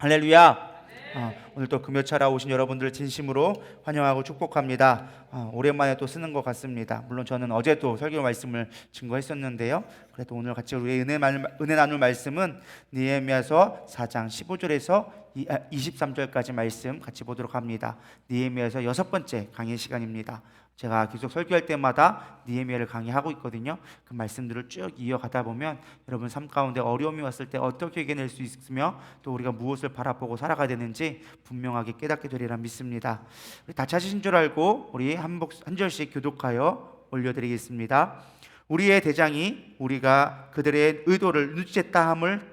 할렐루야. 오늘도 금요차라 오신 여러분들 진심으로 환영하고 축복합니다. 오랜만에 또 쓰는 것 같습니다. 물론 저는 어제도 설교 말씀을 증거했었는데요. 그래도 오늘 같이 우리의 은혜 나눌 말씀은 느헤미야서 4장 15절에서 23절까지 말씀 같이 보도록 합니다. 느헤미야서 6번째 강의 시간입니다. 제가 계속 설교할 때마다 느헤미야를 강의하고 있거든요. 그 말씀들을 쭉 이어가다 보면 여러분 삶 가운데 어려움이 왔을 때 어떻게 이겨낼 수 있으며 또 우리가 무엇을 바라보고 살아가야 되는지 분명하게 깨닫게 되리라 믿습니다. 다 찾으신 줄 알고 우리 한 절씩 교독하여 올려드리겠습니다. 우리의 대장이 우리가 그들의 의도를 눈치챘다 함을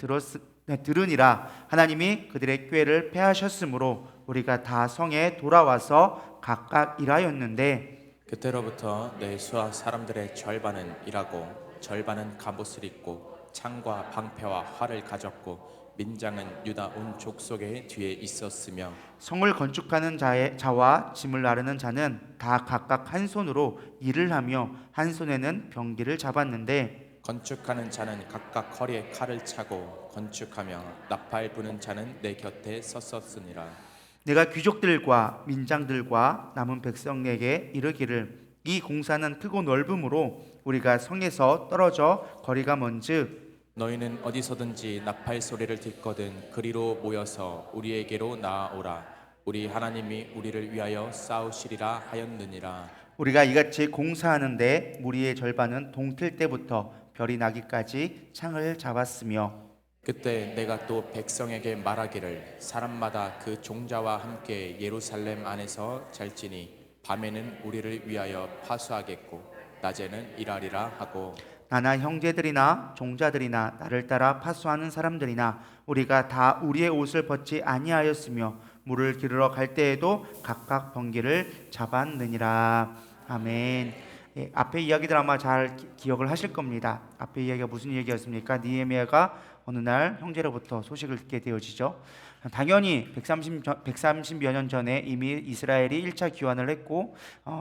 들으니라. 하나님이 그들의 꾀를 패하셨으므로 우리가 다 성에 돌아와서 각각 일하였는데 그때로부터 내 수하 사람들의 절반은 일하고 절반은 갑옷을 입고 창과 방패와 활을 가졌고 민장은 유다 온 족속의 뒤에 있었으며 성을 건축하는 자와 짐을 나르는 자는 다 각각 한 손으로 일을 하며 한 손에는 병기를 잡았는데 건축하는 자는 각각 허리에 칼을 차고 건축하며 나팔 부는 자는 내 곁에 섰었으니라. 내가 귀족들과 민장들과 남은 백성에게 이르기를 이 공사는 크고 넓음으로 우리가 성에서 떨어져 거리가 먼즉 너희는 어디서든지 나팔 소리를 듣거든 그리로 모여서 우리에게로 나아오라. 우리 하나님이 우리를 위하여 싸우시리라 하였느니라. 우리가 이같이 공사하는데 무리의 절반은 동틀 때부터 별이 나기까지 창을 잡았으며 그때 내가 또 백성에게 말하기를 사람마다 그 종자와 함께 예루살렘 안에서 잘지니 밤에는 우리를 위하여 파수하겠고 낮에는 일하리라 하고 나나 형제들이나 종자들이나 나를 따라 파수하는 사람들이나 우리가 다 우리의 옷을 벗지 아니하였으며 물을 기르러 갈 때에도 각각 번개를 잡았느니라. 아멘. 앞에 이야기들 아마 잘 기억을 하실 겁니다. 앞에 이야기가 무슨 얘기였습니까? 느헤미야가 어느 날 형제로부터 소식을 듣게 되어지죠. 당연히 130여 년 전에 이미 이스라엘이 1차 귀환을 했고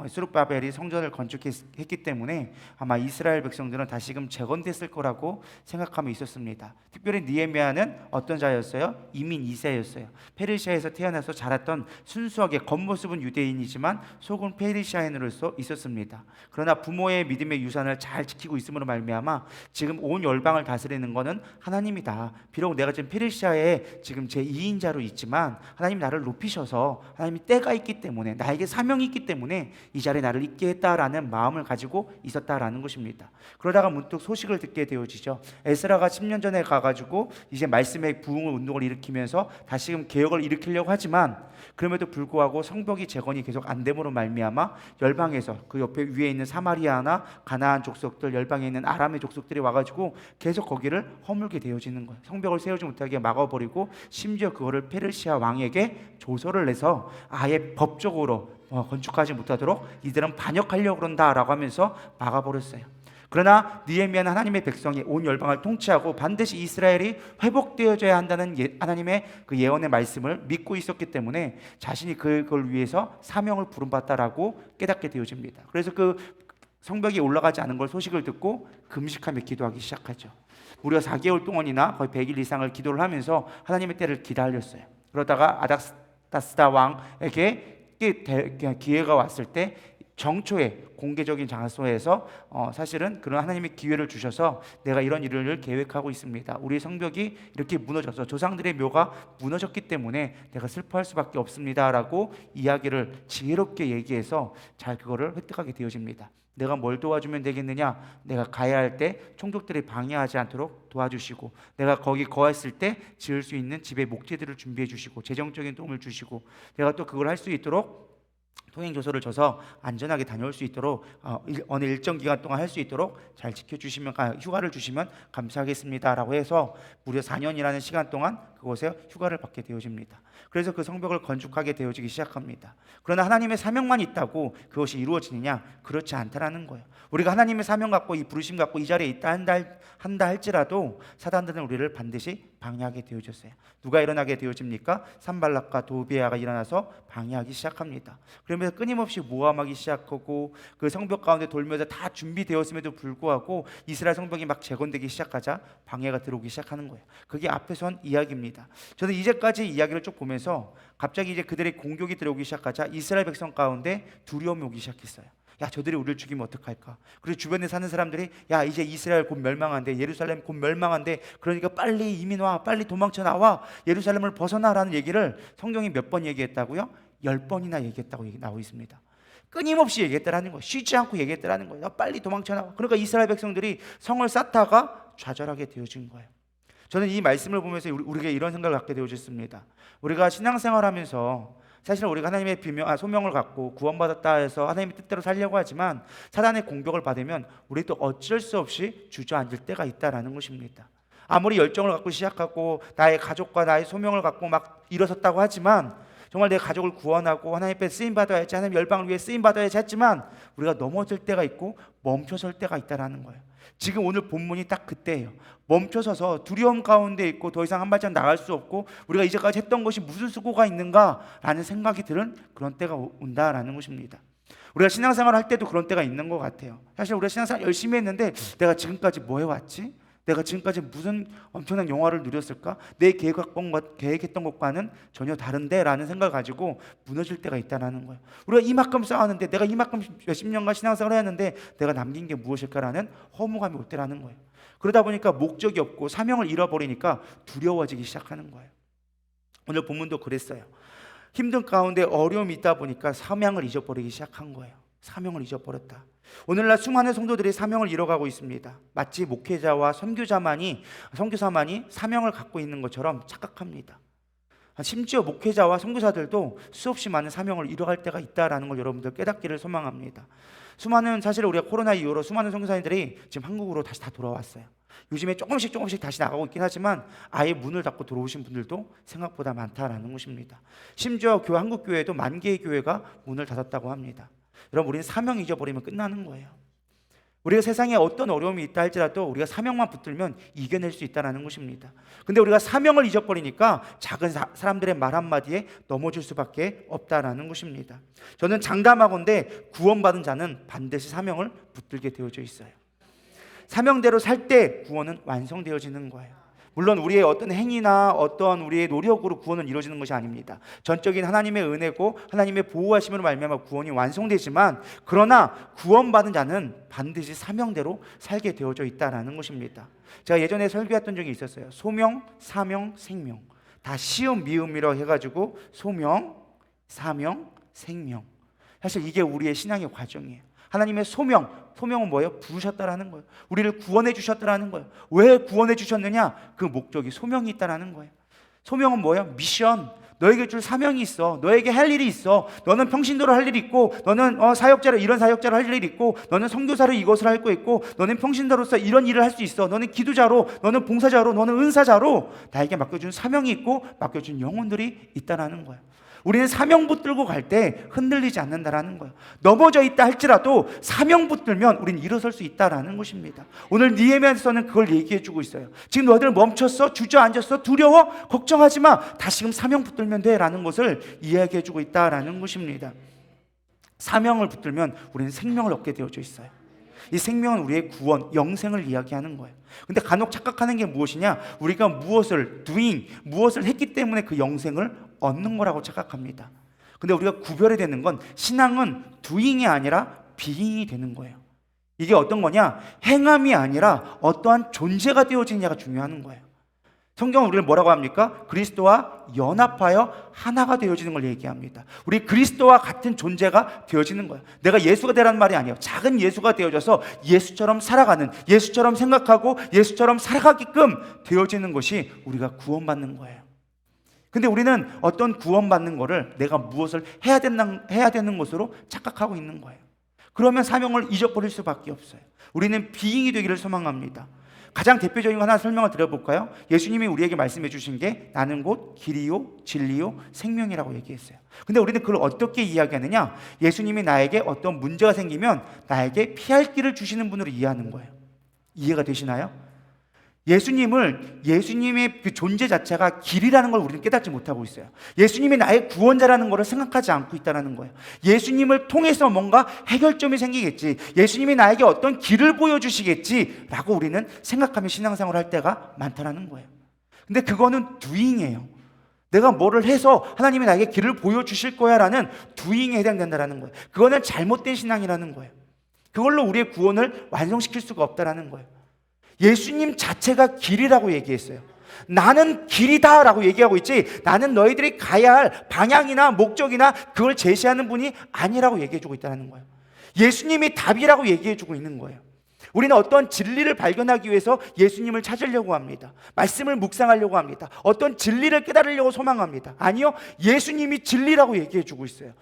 스룹바벨이 성전을 건축했기 때문에 아마 이스라엘 백성들은 다시금 재건됐을 거라고 생각하며 있었습니다. 특별히 느헤미야는 어떤 자였어요? 이민 2세였어요. 페르시아에서 태어나서 자랐던 순수하게 겉모습은 유대인이지만 속은 페르시아인으로서 있었습니다. 그러나 부모의 믿음의 유산을 잘 지키고 있음으로 말미암아 지금 온 열방을 다스리는 것은 하나님이다. 비록 내가 지금 페르시아에 지금 제2인자로 있지만 하나님 나를 높이셔서 하나님이 때가 있기 때문에 나에게 사명이 있기 때문에 이 자리에 나를 있게 했다라는 마음을 가지고 있었다라는 것입니다. 그러다가 문득 소식을 듣게 되어지죠. 에스라가 10년 전에 가가지고 이제 말씀의 부흥을 운동을 일으키면서 다시금 개혁을 일으키려고 하지만 그럼에도 불구하고 성벽이 재건이 계속 안 됨으로 말미암아 열방에서 그 옆에 위에 있는 사마리아나 가나안 족속들 열방에 있는 아람의 족속들이 와가지고 계속 거기를 허물게 되어지는 거예요. 성벽을 세우지 못하게 막아버리고 심지어 그거를 페르시아 왕에게 조서를 내서 아예 법적으로 건축하지 못하도록 이들은 반역하려고 그런다라고 하면서 막아버렸어요. 그러나 느헤미야는 하나님의 백성이 온 열방을 통치하고 반드시 이스라엘이 회복되어져야 한다는 하나님의 그 예언의 말씀을 믿고 있었기 때문에 자신이 그걸 위해서 사명을 부름받다라고 깨닫게 되어집니다. 그래서 그 성벽이 올라가지 않은 걸 소식을 듣고 금식하며 기도하기 시작하죠. 무려 4개월 동안이나 거의 100일 이상을 기도를 하면서 하나님의 때를 기다렸어요. 그러다가 아닥다스다 왕에게 기회가 왔을 때 정초에 공개적인 장소에서 사실은 그런 하나님의 기회를 주셔서 내가 이런 일을 계획하고 있습니다. 우리 성벽이 이렇게 무너져서 조상들의 묘가 무너졌기 때문에 내가 슬퍼할 수밖에 없습니다라고 이야기를 지혜롭게 얘기해서 잘 그거를 획득하게 되어집니다. 내가 뭘 도와주면 되겠느냐? 내가 가야 할 때 총독들이 방해하지 않도록 도와주시고 내가 거기 거했을 때 지을 수 있는 집의 목재들을 준비해 주시고 재정적인 도움을 주시고 내가 또 그걸 할 수 있도록 통행조서를 줘서 안전하게 다녀올 수 있도록 어느 일정 기간 동안 할 수 있도록 잘 지켜주시면 휴가를 주시면 감사하겠습니다라고 해서 무려 4년이라는 시간 동안 그곳에 휴가를 받게 되어집니다. 그래서 그 성벽을 건축하게 되어지기 시작합니다. 그러나 하나님의 사명만 있다고 그것이 이루어지느냐? 그렇지 않다라는 거예요. 우리가 하나님의 사명 갖고 이 부르심 갖고 이 자리에 있다 한다 할지라도 사단들은 우리를 반드시 방해하게 되어졌어요. 누가 일어나게 되어집니까? 산발락과 도비아가 일어나서 방해하기 시작합니다. 그러면서 끊임없이 모함하기 시작하고 그 성벽 가운데 돌면서 다 준비되었음에도 불구하고 이스라엘 성벽이 막 재건되기 시작하자 방해가 들어오기 시작하는 거예요. 그게 앞에서 한 이야기입니다. 저는 이제까지 이야기를 쭉 보면서 갑자기 이제 그들의 공격이 들어오기 시작하자 이스라엘 백성 가운데 두려움이 오기 시작했어요. 야, 저들이 우리를 죽이면 어떡할까? 그리고 주변에 사는 사람들이 야, 이제 이스라엘 곧 멸망한대, 예루살렘 곧 멸망한대, 그러니까 빨리 이민 와, 빨리 도망쳐 나와, 예루살렘을 벗어나라는 얘기를 성경이 몇 번 얘기했다고요? 10번이나 얘기했다고 나오고 있습니다. 끊임없이 얘기했다라는 거예요. 쉬지 않고 얘기했다라는 거예요. 야, 빨리 도망쳐 나와. 그러니까 이스라엘 백성들이 성을 쌓다가 좌절하게 되어진 거예요. 저는 이 말씀을 보면서 우리에게 이런 생각을 갖게 되어졌습니다. 우리가 신앙생활하면서 사실 우리가 하나님의 소명을 갖고 구원받았다 해서 하나님의 뜻대로 살려고 하지만 사단의 공격을 받으면 우리도 어쩔 수 없이 주저앉을 때가 있다라는 것입니다. 아무리 열정을 갖고 시작하고 나의 가족과 나의 소명을 갖고 막 일어섰다고 하지만 정말 내 가족을 구원하고 하나님 앞에 쓰임받아야지, 하나님 열방을 위해 쓰임받아야지 했지만 우리가 넘어질 때가 있고 멈춰설 때가 있다라는 거예요. 지금 오늘 본문이 딱 그때예요. 멈춰서서 두려움 가운데 있고 더 이상 한 발짝 나갈 수 없고 우리가 이제까지 했던 것이 무슨 수고가 있는가라는 생각이 드는 그런 때가 온다라는 것입니다. 우리가 신앙생활을 할 때도 그런 때가 있는 것 같아요. 사실 우리가 신앙생활 열심히 했는데 내가 지금까지 뭐 해왔지? 내가 지금까지 무슨 엄청난 영화를 누렸을까? 내 계획했던 것과는 전혀 다른데 라는 생각을 가지고 무너질 때가 있다는 거예요. 우리가 이만큼 쌓았는데 내가 이만큼 몇십 년간 신앙생활을 했는데 내가 남긴 게 무엇일까라는 허무감이 올 때라는 거예요. 그러다 보니까 목적이 없고 사명을 잃어버리니까 두려워지기 시작하는 거예요. 오늘 본문도 그랬어요. 힘든 가운데 어려움이 있다 보니까 사명을 잊어버리기 시작한 거예요. 사명을 잊어버렸다. 오늘날 수많은 성도들이 사명을 잃어가고 있습니다. 마치 목회자와 선교사만이 사명을 갖고 있는 것처럼 착각합니다. 심지어 목회자와 선교사들도 수없이 많은 사명을 잃어갈 때가 있다라는 걸 여러분들 깨닫기를 소망합니다. 사실 우리가 코로나 이후로 수많은 선교사님들이 지금 한국으로 다시 다 돌아왔어요. 요즘에 조금씩 다시 나가고 있긴 하지만 아예 문을 닫고 들어오신 분들도 생각보다 많다라는 것입니다. 심지어 한국 교회도 10,000개의 교회가 문을 닫았다고 합니다. 여러분, 우리는 사명 잊어버리면 끝나는 거예요. 우리가 세상에 어떤 어려움이 있다 할지라도 우리가 사명만 붙들면 이겨낼 수 있다는 것입니다. 근데 우리가 사명을 잊어버리니까 작은 사람들의 말 한마디에 넘어질 수밖에 없다는 것입니다. 저는 장담하건대 구원받은 자는 반드시 사명을 붙들게 되어져 있어요. 사명대로 살 때 구원은 완성되어지는 거예요. 물론 우리의 어떤 행위나 어떤 우리의 노력으로 구원은 이루어지는 것이 아닙니다. 전적인 하나님의 은혜고 하나님의 보호하심으로 말미암아 구원이 완성되지만 그러나 구원받은 자는 반드시 사명대로 살게 되어져 있다는 것입니다. 제가 예전에 설교했던 적이 있었어요. 소명, 사명, 생명. 다 시음, 미음이라고 해가지고 소명, 사명, 생명. 사실 이게 우리의 신앙의 과정이에요. 하나님의 소명은 뭐예요? 부르셨다라는 거예요. 우리를 구원해 주셨다라는 거예요. 왜 구원해 주셨느냐? 그 목적이 소명이 있다라는 거예요. 소명은 뭐예요? 미션. 너에게 줄 사명이 있어. 너에게 할 일이 있어. 너는 평신도로 할 일이 있고, 너는 사역자로 이런 사역자로 할 일이 있고, 너는 선교사로 이것을 할 거 있고, 너는 평신도로서 이런 일을 할 수 있어. 너는 기도자로, 너는 봉사자로, 너는 은사자로 나에게 맡겨준 사명이 있고 맡겨준 영혼들이 있다라는 거예요. 우리는 사명 붙들고 갈 때 흔들리지 않는다라는 거예요. 넘어져 있다 할지라도 사명 붙들면 우리는 일어설 수 있다라는 것입니다. 오늘 느헤미야서는 그걸 얘기해주고 있어요. 지금 너희들 멈췄어? 주저앉았어? 두려워? 걱정하지 마. 다시금 사명 붙들면 돼 라는 것을 이야기해주고 있다라는 것입니다. 사명을 붙들면 우리는 생명을 얻게 되어져 있어요. 이 생명은 우리의 구원, 영생을 이야기하는 거예요. 근데 간혹 착각하는 게 무엇이냐? 우리가 무엇을 했기 때문에 그 영생을 얻는 거라고 착각합니다. 근데 우리가 구별해야 되는 건 신앙은 doing이 아니라 being이 되는 거예요. 이게 어떤 거냐? 행함이 아니라 어떠한 존재가 되어지느냐가 중요한 거예요. 성경은 우리를 뭐라고 합니까? 그리스도와 연합하여 하나가 되어지는 걸 얘기합니다. 우리 그리스도와 같은 존재가 되어지는 거예요. 내가 예수가 되라는 말이 아니에요. 작은 예수가 되어져서 예수처럼 살아가는, 예수처럼 생각하고 예수처럼 살아가게끔 되어지는 것이 우리가 구원받는 거예요. 근데 우리는 어떤 구원받는 거를 내가 무엇을 해야 되는 것으로 착각하고 있는 거예요. 그러면 사명을 잊어버릴 수밖에 없어요. 우리는 비잉이 되기를 소망합니다. 가장 대표적인 거 하나 설명을 드려볼까요? 예수님이 우리에게 말씀해 주신 게 나는 곧 길이요 진리요 생명이라고 얘기했어요. 근데 우리는 그걸 어떻게 이야기하느냐? 예수님이 나에게 어떤 문제가 생기면 나에게 피할 길을 주시는 분으로 이해하는 거예요. 이해가 되시나요? 예수님의 그 존재 자체가 길이라는 걸 우리는 깨닫지 못하고 있어요. 예수님이 나의 구원자라는 것을 생각하지 않고 있다는 거예요. 예수님을 통해서 뭔가 해결점이 생기겠지, 예수님이 나에게 어떤 길을 보여주시겠지라고 우리는 생각하며 신앙생활을 할 때가 많다는 거예요. 근데 그거는 doing이에요. 내가 뭐를 해서 하나님이 나에게 길을 보여주실 거야 라는 doing에 해당된다는 거예요. 그거는 잘못된 신앙이라는 거예요. 그걸로 우리의 구원을 완성시킬 수가 없다는 거예요. 예수님 자체가 길이라고 얘기했어요. 나는 길이다 라고 얘기하고 있지, 나는 너희들이 가야 할 방향이나 목적이나 그걸 제시하는 분이 아니라고 얘기해주고 있다는 거예요. 예수님이 답이라고 얘기해주고 있는 거예요. 우리는 어떤 진리를 발견하기 위해서 예수님을 찾으려고 합니다. 말씀을 묵상하려고 합니다. 어떤 진리를 깨달으려고 소망합니다. 아니요, 예수님이 진리라고 얘기해주고 있어요.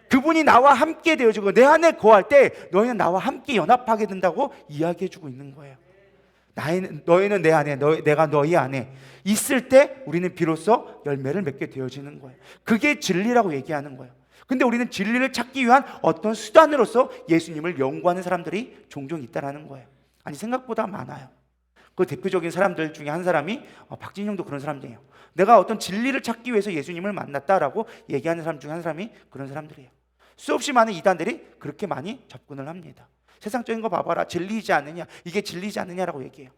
그분이 나와 함께 되어지고 내 안에 거할 때 너희는 나와 함께 연합하게 된다고 이야기해주고 있는 거예요. 너희는 내 안에, 내가 너희 안에 있을 때 우리는 비로소 열매를 맺게 되어지는 거예요. 그게 진리라고 얘기하는 거예요. 근데 우리는 진리를 찾기 위한 어떤 수단으로서 예수님을 연구하는 사람들이 종종 있다는 거예요. 아니, 생각보다 많아요. 그 대표적인 사람들 중에 한 사람이 박진영도 그런 사람이에요. 내가 어떤 진리를 찾기 위해서 예수님을 만났다라고 얘기하는 사람 중에 한 사람이 그런 사람들이에요. 수없이 많은 이단들이 그렇게 많이 접근을 합니다. 세상적인 거 봐봐라, 진리이지 않느냐, 이게 진리이지 않느냐라고 얘기해요.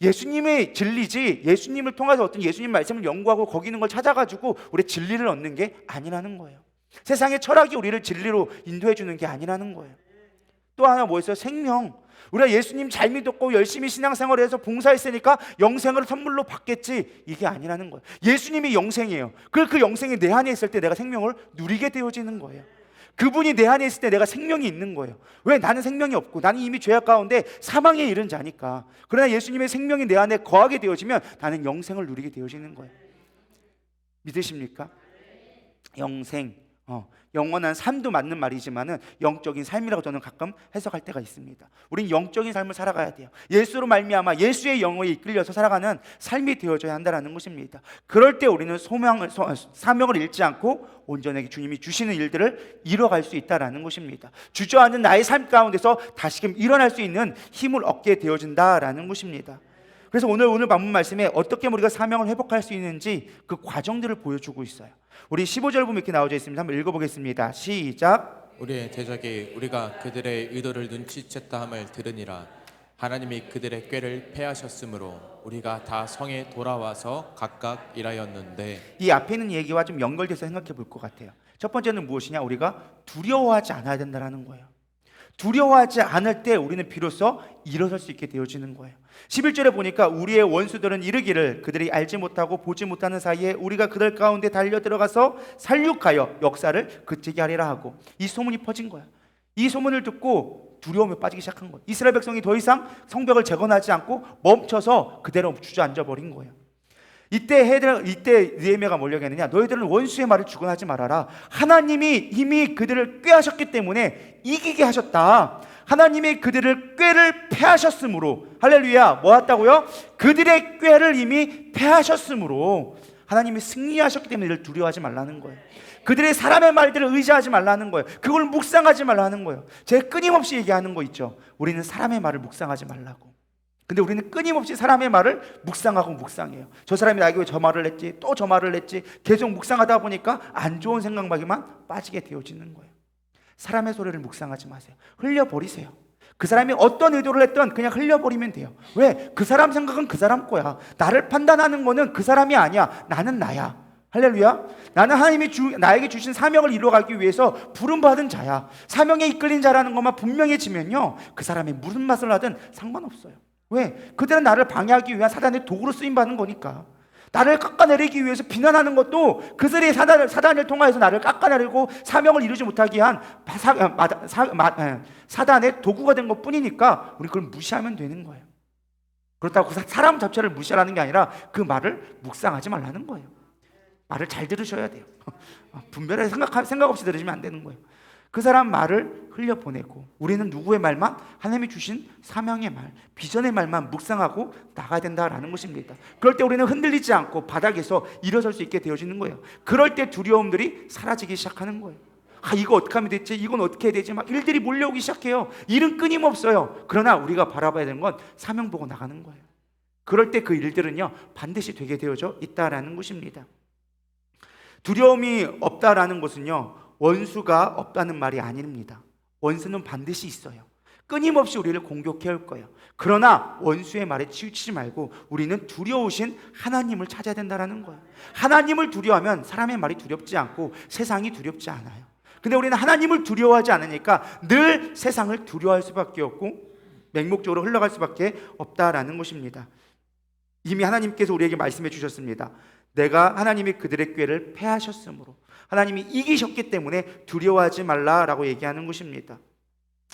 예수님의 진리지, 예수님을 통해서 어떤 예수님 말씀을 연구하고 거기 있는 걸 찾아가지고 우리 진리를 얻는 게 아니라는 거예요. 세상의 철학이 우리를 진리로 인도해 주는 게 아니라는 거예요. 또 하나 뭐였어요? 생명. 우리가 예수님 잘 믿었고 열심히 신앙생활을 해서 봉사했으니까 영생을 선물로 받겠지, 이게 아니라는 거예요. 예수님이 영생이에요. 그 영생이 내 안에 있을 때 내가 생명을 누리게 되어지는 거예요. 그분이 내 안에 있을 때 내가 생명이 있는 거예요. 왜? 나는 생명이 없고 나는 이미 죄악 가운데 사망에 이른 자니까. 그러나 예수님의 생명이 내 안에 거하게 되어지면 나는 영생을 누리게 되어지는 거예요. 믿으십니까? 영생, 영원한 삶도 맞는 말이지만은 영적인 삶이라고 저는 가끔 해석할 때가 있습니다. 우린 영적인 삶을 살아가야 돼요. 예수로 말미암아 예수의 영혼에 이끌려서 살아가는 삶이 되어져야 한다는 것입니다. 그럴 때 우리는 사명을 잃지 않고 온전하게 주님이 주시는 일들을 이뤄갈 수 있다는 것입니다. 주저앉은 나의 삶 가운데서 다시금 일어날 수 있는 힘을 얻게 되어진다라는 것입니다. 그래서 오늘 본문 말씀에 어떻게 우리가 사명을 회복할 수 있는지 그 과정들을 보여주고 있어요. 우리 15절 보면 이렇게 나오져 있습니다. 한번 읽어보겠습니다. 시작. 우리의 대적이 우리가 그들의 의도를 눈치챘다 함을 들으니라. 하나님이 그들의 꾀를 패하셨으므로 우리가 다 성에 돌아와서 각각 일하였는데. 이 앞에 있는 얘기와 좀 연결돼서 생각해 볼 것 같아요. 첫 번째는 무엇이냐? 우리가 두려워하지 않아야 된다는 거예요. 두려워하지 않을 때 우리는 비로소 일어설 수 있게 되어지는 거예요. 11절에 보니까 우리의 원수들은 이르기를 그들이 알지 못하고 보지 못하는 사이에 우리가 그들 가운데 달려 들어가서 살육하여 역사를 그치게 하리라 하고, 이 소문이 퍼진 거야. 이 소문을 듣고 두려움에 빠지기 시작한 거예요. 이스라엘 백성이 더 이상 성벽을 재건하지 않고 멈춰서 그대로 주저앉아 버린 거예요. 이때 느헤미야가 뭐라고 했느냐? 너희들은 원수의 말을 주관하지 말아라. 하나님이 이미 그들을 꾀하셨기 때문에 이기게 하셨다. 하나님이 그들을 꾀를 패하셨으므로, 할렐루야, 뭐 했다고요? 그들의 꾀를 이미 패하셨으므로 하나님이 승리하셨기 때문에 이를 두려워하지 말라는 거예요. 그들의 사람의 말들을 의지하지 말라는 거예요. 그걸 묵상하지 말라는 거예요. 제가 끊임없이 얘기하는 거 있죠. 우리는 사람의 말을 묵상하지 말라고. 근데 우리는 끊임없이 사람의 말을 묵상하고 묵상해요. 저 사람이 나에게 왜 저 말을 했지? 또 저 말을 했지? 계속 묵상하다 보니까 안 좋은 생각만 빠지게 되어지는 거예요. 사람의 소리를 묵상하지 마세요. 흘려버리세요. 그 사람이 어떤 의도를 했든 그냥 흘려버리면 돼요. 왜? 그 사람 생각은 그 사람 거야. 나를 판단하는 거는 그 사람이 아니야. 나는 나야. 할렐루야. 나는 하나님이 나에게 주신 사명을 이루어가기 위해서 부름받은 자야. 사명에 이끌린 자라는 것만 분명해지면요, 그 사람이 무슨 맛을 하든 상관없어요. 왜? 그들은 나를 방해하기 위한 사단의 도구로 쓰임받는 거니까. 나를 깎아내리기 위해서 비난하는 것도 그들의 사단을 통해서 나를 깎아내리고 사명을 이루지 못하게 한 사단의 도구가 된 것뿐이니까 우리 그걸 무시하면 되는 거예요. 그렇다고 그 사람 자체를 무시하라는 게 아니라 그 말을 묵상하지 말라는 거예요. 말을 잘 들으셔야 돼요. 분별하게 생각 없이 들으시면 안 되는 거예요. 그 사람 말을 흘려보내고 우리는 누구의 말만? 하나님이 주신 사명의 말, 비전의 말만 묵상하고 나가야 된다라는 것입니다. 그럴 때 우리는 흔들리지 않고 바닥에서 일어설 수 있게 되어지는 거예요. 그럴 때 두려움들이 사라지기 시작하는 거예요. 이거 어떻게 하면 되지? 이건 어떻게 해야 되지? 막 일들이 몰려오기 시작해요. 일은 끊임없어요. 그러나 우리가 바라봐야 되는 건 사명 보고 나가는 거예요. 그럴 때 그 일들은요 반드시 되게 되어져 있다라는 것입니다. 두려움이 없다라는 것은요 원수가 없다는 말이 아닙니다. 원수는 반드시 있어요. 끊임없이 우리를 공격해 올 거예요. 그러나 원수의 말에 치우치지 말고 우리는 두려우신 하나님을 찾아야 된다는 거예요. 하나님을 두려워하면 사람의 말이 두렵지 않고 세상이 두렵지 않아요. 근데 우리는 하나님을 두려워하지 않으니까 늘 세상을 두려워할 수밖에 없고 맹목적으로 흘러갈 수밖에 없다라는 것입니다. 이미 하나님께서 우리에게 말씀해 주셨습니다. 내가 하나님이 그들의 꾀를 패하셨으므로, 하나님이 이기셨기 때문에 두려워하지 말라라고 얘기하는 것입니다.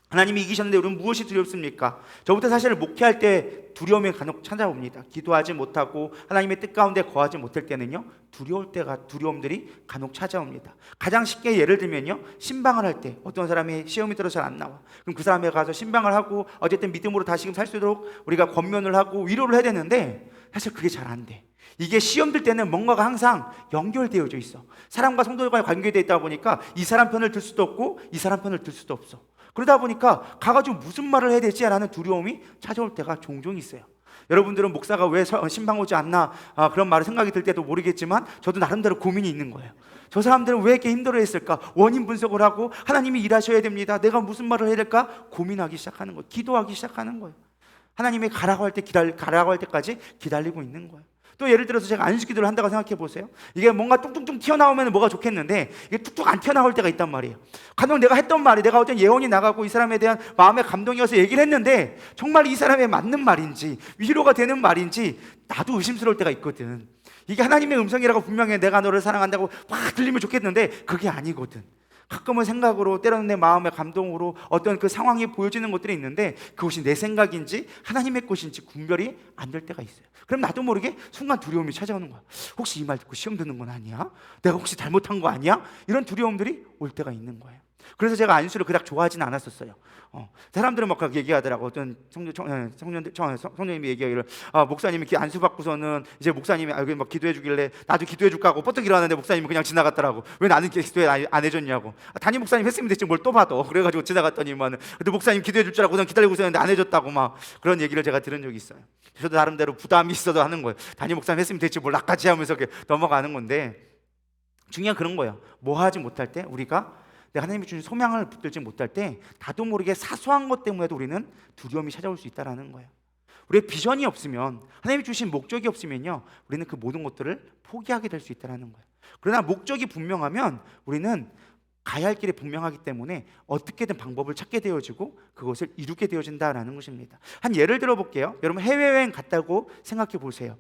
하나님이 이기셨는데 우리는 무엇이 두렵습니까? 저부터 사실 목회할 때 두려움이 간혹 찾아옵니다. 기도하지 못하고 하나님의 뜻 가운데 거하지 못할 때는요 두려울 때가 두려움들이 간혹 찾아옵니다. 가장 쉽게 예를 들면요 신방을 할 때 어떤 사람이 시험이 들어서 잘 안 나와. 그럼 그 사람에 가서 신방을 하고 어쨌든 믿음으로 다시금 살 수 있도록 우리가 권면을 하고 위로를 해야 되는데 사실 그게 잘 안 돼. 이게 시험 들 때는 뭔가가 항상 연결되어져 있어. 사람과 성도들과의 관계되어 있다 보니까 이 사람 편을 들 수도 없고 이 사람 편을 들 수도 없어. 그러다 보니까 가가지고 무슨 말을 해야 되지라는 두려움이 찾아올 때가 종종 있어요. 여러분들은 목사가 왜 신방 오지 않나 그런 말을 생각이 들 때도 모르겠지만 저도 나름대로 고민이 있는 거예요. 저 사람들은 왜 이렇게 힘들어했을까? 원인 분석을 하고 하나님이 일하셔야 됩니다. 내가 무슨 말을 해야 될까? 고민하기 시작하는 거예요. 기도하기 시작하는 거예요. 하나님이 가라고 할 때 가라고 할 때까지 기다리고 있는 거예요. 또 예를 들어서 제가 안식기도를 한다고 생각해 보세요. 이게 뭔가 뚝뚝뚝 튀어나오면 뭐가 좋겠는데 이게 뚝뚝 안 튀어나올 때가 있단 말이에요. 간혹 내가 했던 말이 내가 어떤 예언이 나가고 이 사람에 대한 마음의 감동이어서 얘기를 했는데 정말 이 사람에 맞는 말인지 위로가 되는 말인지 나도 의심스러울 때가 있거든. 이게 하나님의 음성이라고 분명히 내가 너를 사랑한다고 막 들리면 좋겠는데 그게 아니거든. 가끔은 생각으로 때로는 내 마음의 감동으로 어떤 그 상황이 보여지는 것들이 있는데 그것이 내 생각인지 하나님의 것인지 분별이 안 될 때가 있어요. 그럼 나도 모르게 순간 두려움이 찾아오는 거야. 혹시 이 말 듣고 시험 드는 건 아니야? 내가 혹시 잘못한 거 아니야? 이런 두려움들이 올 때가 있는 거예요. 그래서 제가 안수를 그닥 좋아하지는 않았었어요. 사람들은 막 그렇게 얘기하더라고. 어떤 성령님이 얘기하기를 목사님이 안수 받고서는 이제 목사님이 여기 막 기도해 주길래 나도 기도해 줄까 하고 뻗떡 일어났는데 목사님은 그냥 지나갔더라고. 왜 나는 기도해 안 해줬냐고. 담임 목사님 했으면 됐지 뭘 또 받아. 그래가지고 지나갔더니만 근데 목사님 기도해 줄 줄 알고 기다리고 있었는데 안 해줬다고 막 그런 얘기를 제가 들은 적이 있어요. 저도 나름대로 부담이 있어도 하는 거예요. 담임 목사님 했으면 됐지 뭘 나까지 하면서 이렇게 넘어가는 건데 중요한 그런 거예요. 뭐 하지 못할 때 우리가 하나님이 주신 소명을 붙들지 못할 때 나도 모르게 사소한 것 때문에도 우리는 두려움이 찾아올 수 있다는 거예요. 우리의 비전이 없으면 하나님이 주신 목적이 없으면요 우리는 그 모든 것들을 포기하게 될 수 있다는 거예요. 그러나 목적이 분명하면 우리는 가야 할 길이 분명하기 때문에 어떻게든 방법을 찾게 되어지고 그것을 이루게 되어진다는 것입니다. 한 예를 들어볼게요. 여러분 해외여행 갔다고 생각해 보세요.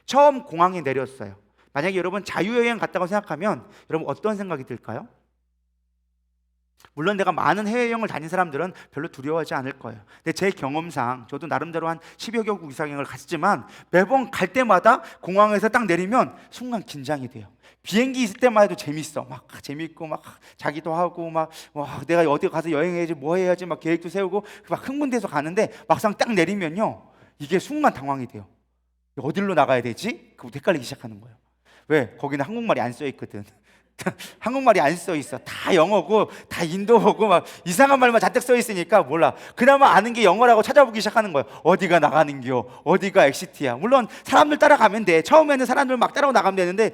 처음 공항에 내렸어요. 만약에 여러분 자유여행 갔다고 생각하면 여러분 어떤 생각이 들까요? 물론 내가 많은 해외여행을 다닌 사람들은 별로 두려워하지 않을 거예요. 근데 제 경험상 저도 나름대로 한 10여 개국 이상을 갔지만 매번 갈 때마다 공항에서 딱 내리면 순간 긴장이 돼요. 비행기 있을 때만 해도 재밌어. 막 재밌고 막 자기도 하고 막 내가 어디 가서 여행해야지 뭐 해야지 막 계획도 세우고 막 흥분돼서 가는데 막상 딱 내리면요 이게 순간 당황이 돼요. 어디로 나가야 되지? 그부터 헷갈리기 시작하는 거예요. 왜? 거기는 한국말이 안 써 있거든. 한국말이 안 써 있어. 다 영어고 다 인도어고 막 이상한 말만 잔뜩 써 있으니까 몰라. 그나마 아는 게 영어라고 찾아보기 시작하는 거예요. 어디가 나가는겨? 어디가 엑시트야? 물론 사람들 따라가면 돼. 처음에는 사람들 막 따라고 나가면 되는데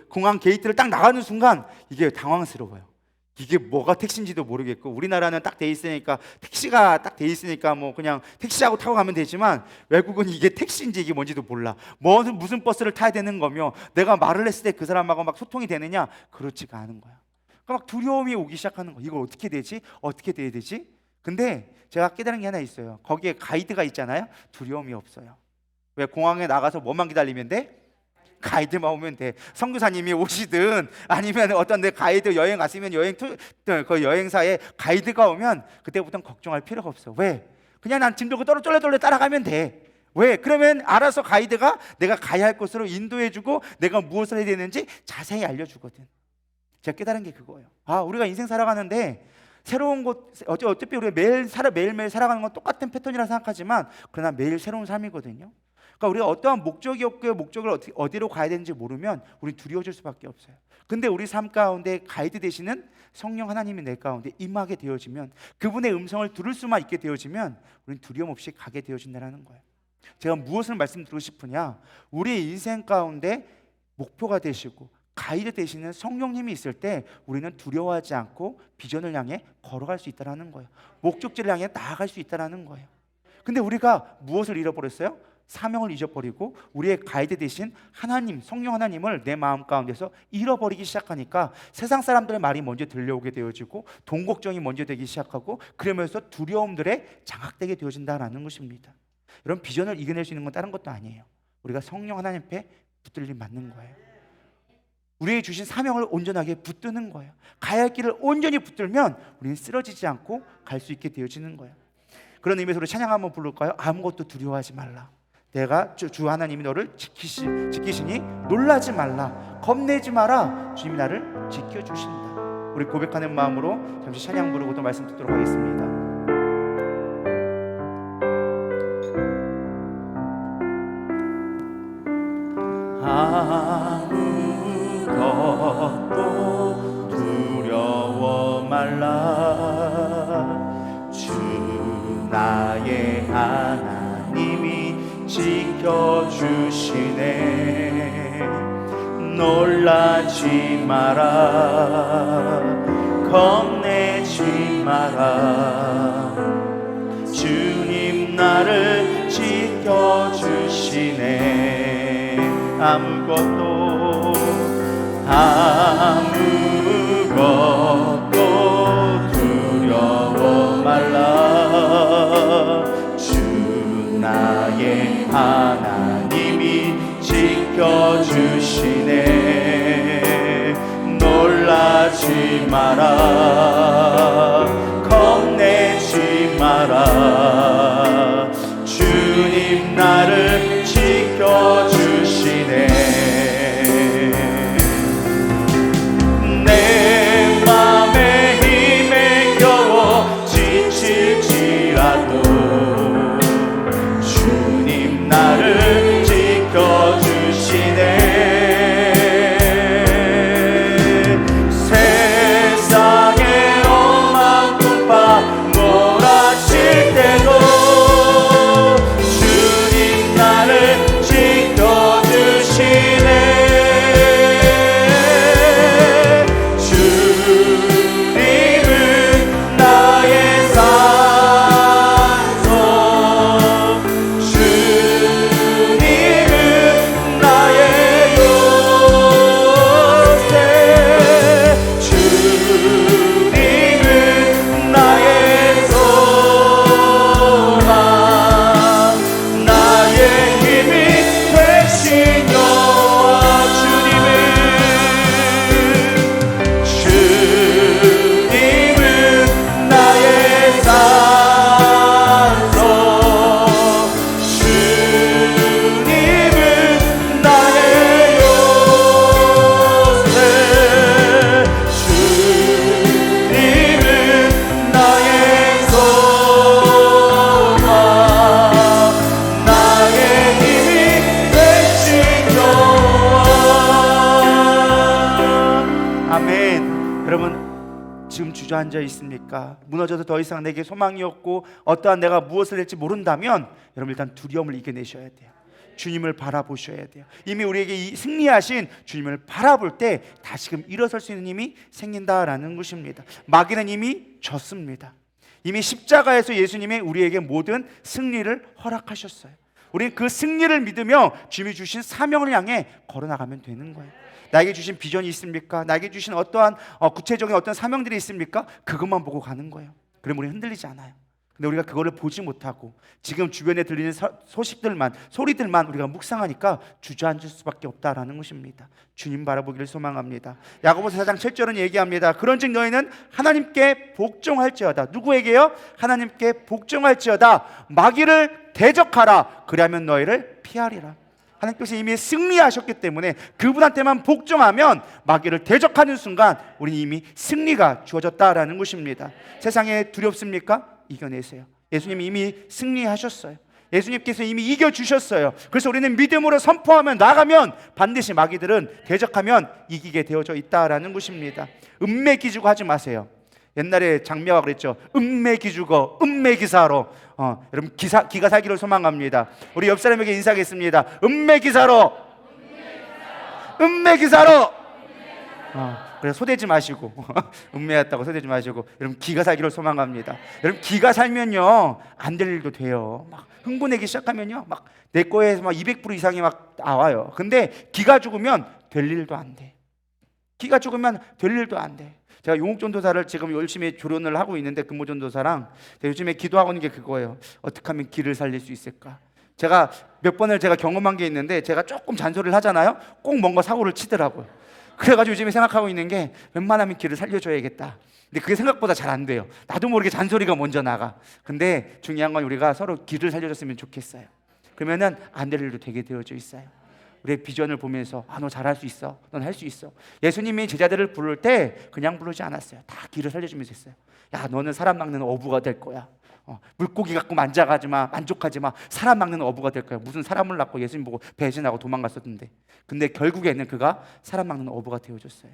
공항 게이트를 딱 나가는 순간 이게 당황스러워요. 이게 뭐가 택시인지도 모르겠고 우리나라는 딱 돼 있으니까 택시가 딱 돼 있으니까 뭐 그냥 택시하고 타고 가면 되지만 외국은 이게 택시인지 이게 뭔지도 몰라. 무슨 버스를 타야 되는 거며 내가 말을 했을 때 그 사람하고 막 소통이 되느냐? 그렇지가 않은 거야. 그러니까 막 두려움이 오기 시작하는 거야. 이걸 어떻게 되지? 어떻게 돼야 되지? 근데 제가 깨달은 게 하나 있어요. 거기에 가이드가 있잖아요. 두려움이 없어요. 왜? 공항에 나가서 뭐만 기다리면 돼? 가이드만 오면 돼. 선교사님이 오시든 아니면 어떤 내 가이드 여행 갔으면 그 여행사에 가이드가 오면 그때부터는 걱정할 필요가 없어. 왜? 그냥 난 짐 들고 쫄래 따라가면 돼. 왜? 그러면 알아서 가이드가 내가 가야 할 곳으로 인도해주고 내가 무엇을 해야 되는지 자세히 알려주거든. 제가 깨달은 게 그거예요. 우리가 인생 살아가는데 새로운 곳 어차피 우리가 매일매일 살아가는 건 똑같은 패턴이라 생각하지만 그러나 매일 새로운 삶이거든요. 그러니까 우리가 어떠한 목적이 없고 목적을 어디로 가야 되는지 모르면 우리는 두려워질 수밖에 없어요. 근데 우리 삶 가운데 가이드 되시는 성령 하나님이 내 가운데 임하게 되어지면 그분의 음성을 들을 수만 있게 되어지면 우리는 두려움 없이 가게 되어진다는 거예요. 제가 무엇을 말씀드리고 싶으냐, 우리 인생 가운데 목표가 되시고 가이드 되시는 성령님이 있을 때 우리는 두려워하지 않고 비전을 향해 걸어갈 수 있다는 거예요. 목적지를 향해 나아갈 수 있다는 거예요. 근데 우리가 무엇을 잃어버렸어요? 사명을 잊어버리고 우리의 가이드 되신 하나님, 성령 하나님을 내 마음 가운데서 잃어버리기 시작하니까 세상 사람들의 말이 먼저 들려오게 되어지고 돈 걱정이 먼저 되기 시작하고, 그러면서 두려움들에 장악되게 되어진다는 것입니다. 여러분, 비전을 이겨낼 수 있는 건 다른 것도 아니에요. 우리가 성령 하나님 앞에 붙들림 맞는 거예요. 우리에게 주신 사명을 온전하게 붙드는 거예요. 가야 할 길을 온전히 붙들면 우리는 쓰러지지 않고 갈 수 있게 되어지는 거예요. 그런 의미에서 우리 찬양 한번 부를까요? 아무것도 두려워하지 말라. 내가 주 하나님이 너를 지키시니 놀라지 말라. 겁내지 마라. 주님이 나를 지켜주신다. 우리 고백하는 마음으로 잠시 찬양 부르고 또 말씀 듣도록 하겠습니다. 아무것도 두려워 말라. 주 나의 하나님이 지켜주시네. 놀라지 마라. 겁내지 마라. 주님 나를 지켜주시네. 아무것도 두려워 말라. 주 나의 하나님이 지켜주시네. 놀라지 마라. 겁내지 마라. 주님 나를 지켜주시네. 내 맘에 힘에 겨워 지칠지라도 주님 나를 지켜주시네. 세상에 엄한 풍파 몰아칠 때도 주님 나를 지켜주시네. 주님은 나의 산소, 주님은 나의 요새, 주님은 나의 소망, 나의 힘이 되신 여호와. 주님은 나의 산소, 주님은 나의 요새, 주님은 나의 소망, 나의 힘이 되신 여호와. 아멘. 여러분, 지금 주저앉아 있습니까? 무너져서 더 이상 내게 소망이 없고 어떠한 내가 무엇을 할지 모른다면 여러분, 일단 두려움을 이겨내셔야 돼요. 주님을 바라보셔야 돼요. 이미 우리에게 이 승리하신 주님을 바라볼 때 다시금 일어설 수 있는 힘이 생긴다라는 것입니다. 마귀는 이미 졌습니다. 이미 십자가에서 예수님이 우리에게 모든 승리를 허락하셨어요. 우리는 그 승리를 믿으며 주님이 주신 사명을 향해 걸어나가면 되는 거예요. 나에게 주신 비전이 있습니까? 나에게 주신 어떠한 구체적인 어떤 사명들이 있습니까? 그것만 보고 가는 거예요. 그럼 우리는 흔들리지 않아요. 근데 우리가 그거를 보지 못하고 지금 주변에 들리는 소리들만 우리가 묵상하니까 주저앉을 수밖에 없다라는 것입니다. 주님 바라보기를 소망합니다. 야고보서 4장 7절은 얘기합니다. 그런즉 너희는 하나님께 복종할지어다. 누구에게요? 하나님께 복종할지어다. 마귀를 대적하라. 그리하면 너희를 피하리라. 하나님께서 이미 승리하셨기 때문에 그분한테만 복종하면 마귀를 대적하는 순간 우리는 이미 승리가 주어졌다라는 것입니다. 세상에 두렵습니까? 이겨내세요. 예수님이 이미 승리하셨어요. 예수님께서 이미 이겨주셨어요. 그래서 우리는 믿음으로 선포하면, 나가면 반드시 마귀들은 대적하면 이기게 되어져 있다라는 것입니다. 은매 기주고 하지 마세요. 옛날에 장미화가 그랬죠. 음매기주거 음매기사로. 여러분 기가 살기를 소망합니다. 우리 옆 사람에게 인사하겠습니다. 음매기사로. 음매기사로. 그래서 소대지 마시고 음매였다고 소대지 마시고 여러분 기가 살기를 소망합니다. 여러분 기가 살면요 안 될 일도 돼요. 막 흥분하기 시작하면요 막 내 거에서 막 200% 이상이 막 나와요. 근데 기가 죽으면 될 일도 안 돼. 기가 죽으면 될 일도 안 돼. 제가 용옥전도사를 지금 열심히 조련을 하고 있는데 근무전도사랑 요즘에 기도하고 있는 게 그거예요. 어떻게 하면 기를 살릴 수 있을까? 제가 몇 번을 제가 경험한 게 있는데 제가 조금 잔소리를 하잖아요. 꼭 뭔가 사고를 치더라고요. 그래가지고 요즘에 생각하고 있는 게 웬만하면 기를 살려줘야겠다. 근데 그게 생각보다 잘 안 돼요. 나도 모르게 잔소리가 먼저 나가. 근데 중요한 건 우리가 서로 기를 살려줬으면 좋겠어요. 그러면은 안 될 일도 되게 되어져 있어요. 우리의 비전을 보면서 너 잘할 수 있어. 넌 할 수 있어. 예수님이 제자들을 부를 때 그냥 부르지 않았어요. 다 기를 살려주면서 했어요. 야, 너는 사람 낚는 어부가 될 거야. 물고기 갖고 만족하지 마. 사람 낚는 어부가 될 거야. 무슨 사람을 낚고 예수님 보고 배신하고 도망갔었는데, 근데 결국에는 그가 사람 낚는 어부가 되어줬어요.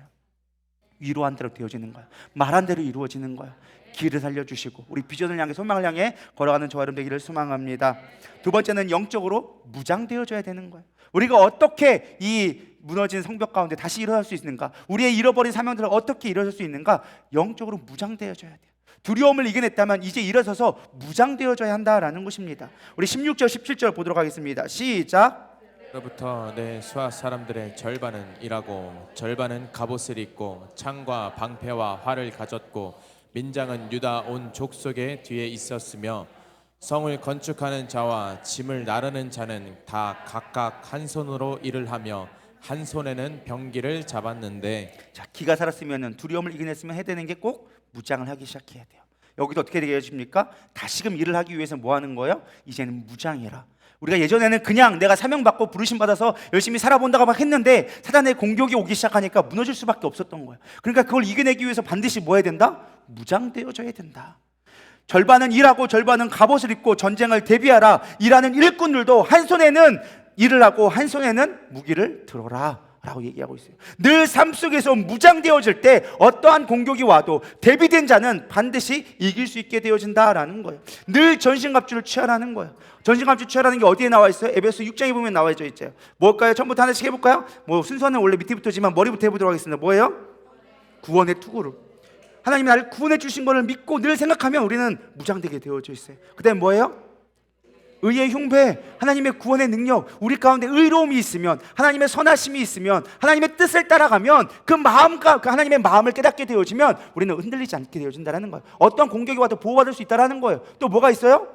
위로한 대로 되어지는 거야. 말한 대로 이루어지는 거야. 길을 살려주시고 우리 비전을 향해 소망을 향해 걸어가는 저와 여러분 되기를 소망합니다. 두 번째는 영적으로 무장되어져야 되는 거예요. 우리가 어떻게 이 무너진 성벽 가운데 다시 일어날 수 있는가? 우리의 잃어버린 사명들을 어떻게 이루어질 수 있는가? 영적으로 무장되어져야 돼요. 두려움을 이겨냈다면 이제 일어서서 무장되어져야 한다라는 것입니다. 우리 16절 17절 보도록 하겠습니다. 시작. 그로부터 내 수하 사람들의 절반은 일하고 절반은 갑옷을 입고 창과 방패와 활을 가졌고 민장은 유다 온 족속의 뒤에 있었으며 성을 건축하는 자와 짐을 나르는 자는 다 각각 한 손으로 일을 하며 한 손에는 병기를 잡았는데, 자, 기가 살았으면 두려움을 이겨냈으면 해야 되는 게 꼭 무장을 하기 시작해야 돼요. 여기도 어떻게 되겠습니까? 다시금 일을 하기 위해서 뭐 하는 거예요? 이제는 무장해라. 우리가 예전에는 그냥 내가 사명받고 부르심 받아서 열심히 살아본다고 막 했는데 사단의 공격이 오기 시작하니까 무너질 수밖에 없었던 거예요. 그러니까 그걸 이겨내기 위해서 반드시 뭐 해야 된다? 무장되어져야 된다. 절반은 일하고 절반은 갑옷을 입고 전쟁을 대비하라. 일하는 일꾼들도 한 손에는 일을 하고 한 손에는 무기를 들어라 라고 얘기하고 있어요. 늘 삶 속에서 무장되어질 때 어떠한 공격이 와도 대비된 자는 반드시 이길 수 있게 되어진다라는 거예요. 늘 전신갑주를 취하라는 거예요. 전신갑주 취하라는 게 어디에 나와 있어요? 에베소 6장에 보면 나와 있죠. 뭘까요? 처음부터 하나씩 해볼까요? 순서는 원래 밑에부터지만 머리부터 해보도록 하겠습니다. 뭐예요? 구원의 투구를. 하나님이 나를 구원해 주신 것을 믿고 늘 생각하면 우리는 무장되게 되어져 있어요. 그 다음에 뭐예요? 의의 흉배, 하나님의 구원의 능력, 우리 가운데 의로움이 있으면, 하나님의 선하심이 있으면, 하나님의 뜻을 따라가면 그 마음과 그 하나님의 마음을 깨닫게 되어지면 우리는 흔들리지 않게 되어진다는 거예요. 어떤 공격이 와도 보호받을 수 있다는 거예요. 또 뭐가 있어요?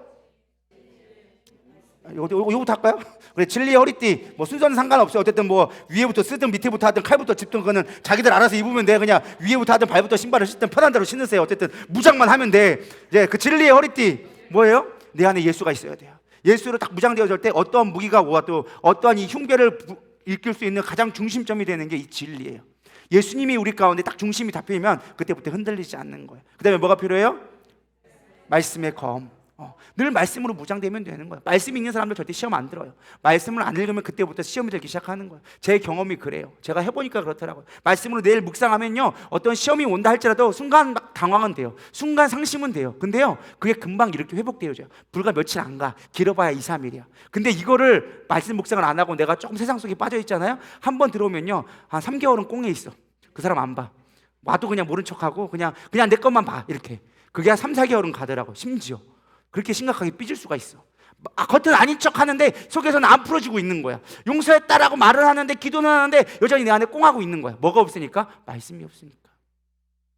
요거부터 할까요? 그래, 진리의 허리띠, 순서는 상관없어요. 어쨌든 위에부터 쓰든 밑에부터 하든 칼부터 짚든 그거는 자기들 알아서 입으면 돼. 그냥 위에부터 하든 발부터 신발을 신든 편한 대로 신으세요. 어쨌든 무장만 하면 돼. 이제 그 진리의 허리띠 뭐예요? 내 안에 예수가 있어야 돼요. 예수로 딱 무장되어질 때 어떠한 무기가 와도 어떠한 이 흉배를 일으킬 수 있는 가장 중심점이 되는 게 이 진리예요. 예수님이 우리 가운데 딱 중심이 잡히면 그때부터 흔들리지 않는 거예요. 그 다음에 뭐가 필요해요? 말씀의 검. 늘 말씀으로 무장되면 되는 거예요. 말씀 읽는 사람들 절대 시험 안 들어요. 말씀을 안 읽으면 그때부터 시험이 들기 시작하는 거예요. 제 경험이 그래요. 제가 해보니까 그렇더라고요. 말씀으로 내일 묵상하면요 어떤 시험이 온다 할지라도 순간 막 당황은 돼요. 순간 상심은 돼요. 근데요 그게 금방 이렇게 회복되어져요. 불과 며칠 안 가. 길어봐야 2, 3일이야. 근데 이거를 말씀 묵상을 안 하고 내가 조금 세상 속에 빠져 있잖아요. 한 번 들어오면요 한 3개월은 꽁에 있어. 그 사람 안 봐. 와도 그냥 모른 척하고 그냥 내 것만 봐. 이렇게. 그게 한 3, 4개월은 가더라고. 심지어 그렇게 심각하게 삐질 수가 있어. 겉은 아닌 척 하는데 속에서는 안 풀어지고 있는 거야. 용서했다라고 말을 하는데 기도는 하는데 여전히 내 안에 꽁하고 있는 거야. 뭐가 없으니까? 말씀이 없으니까.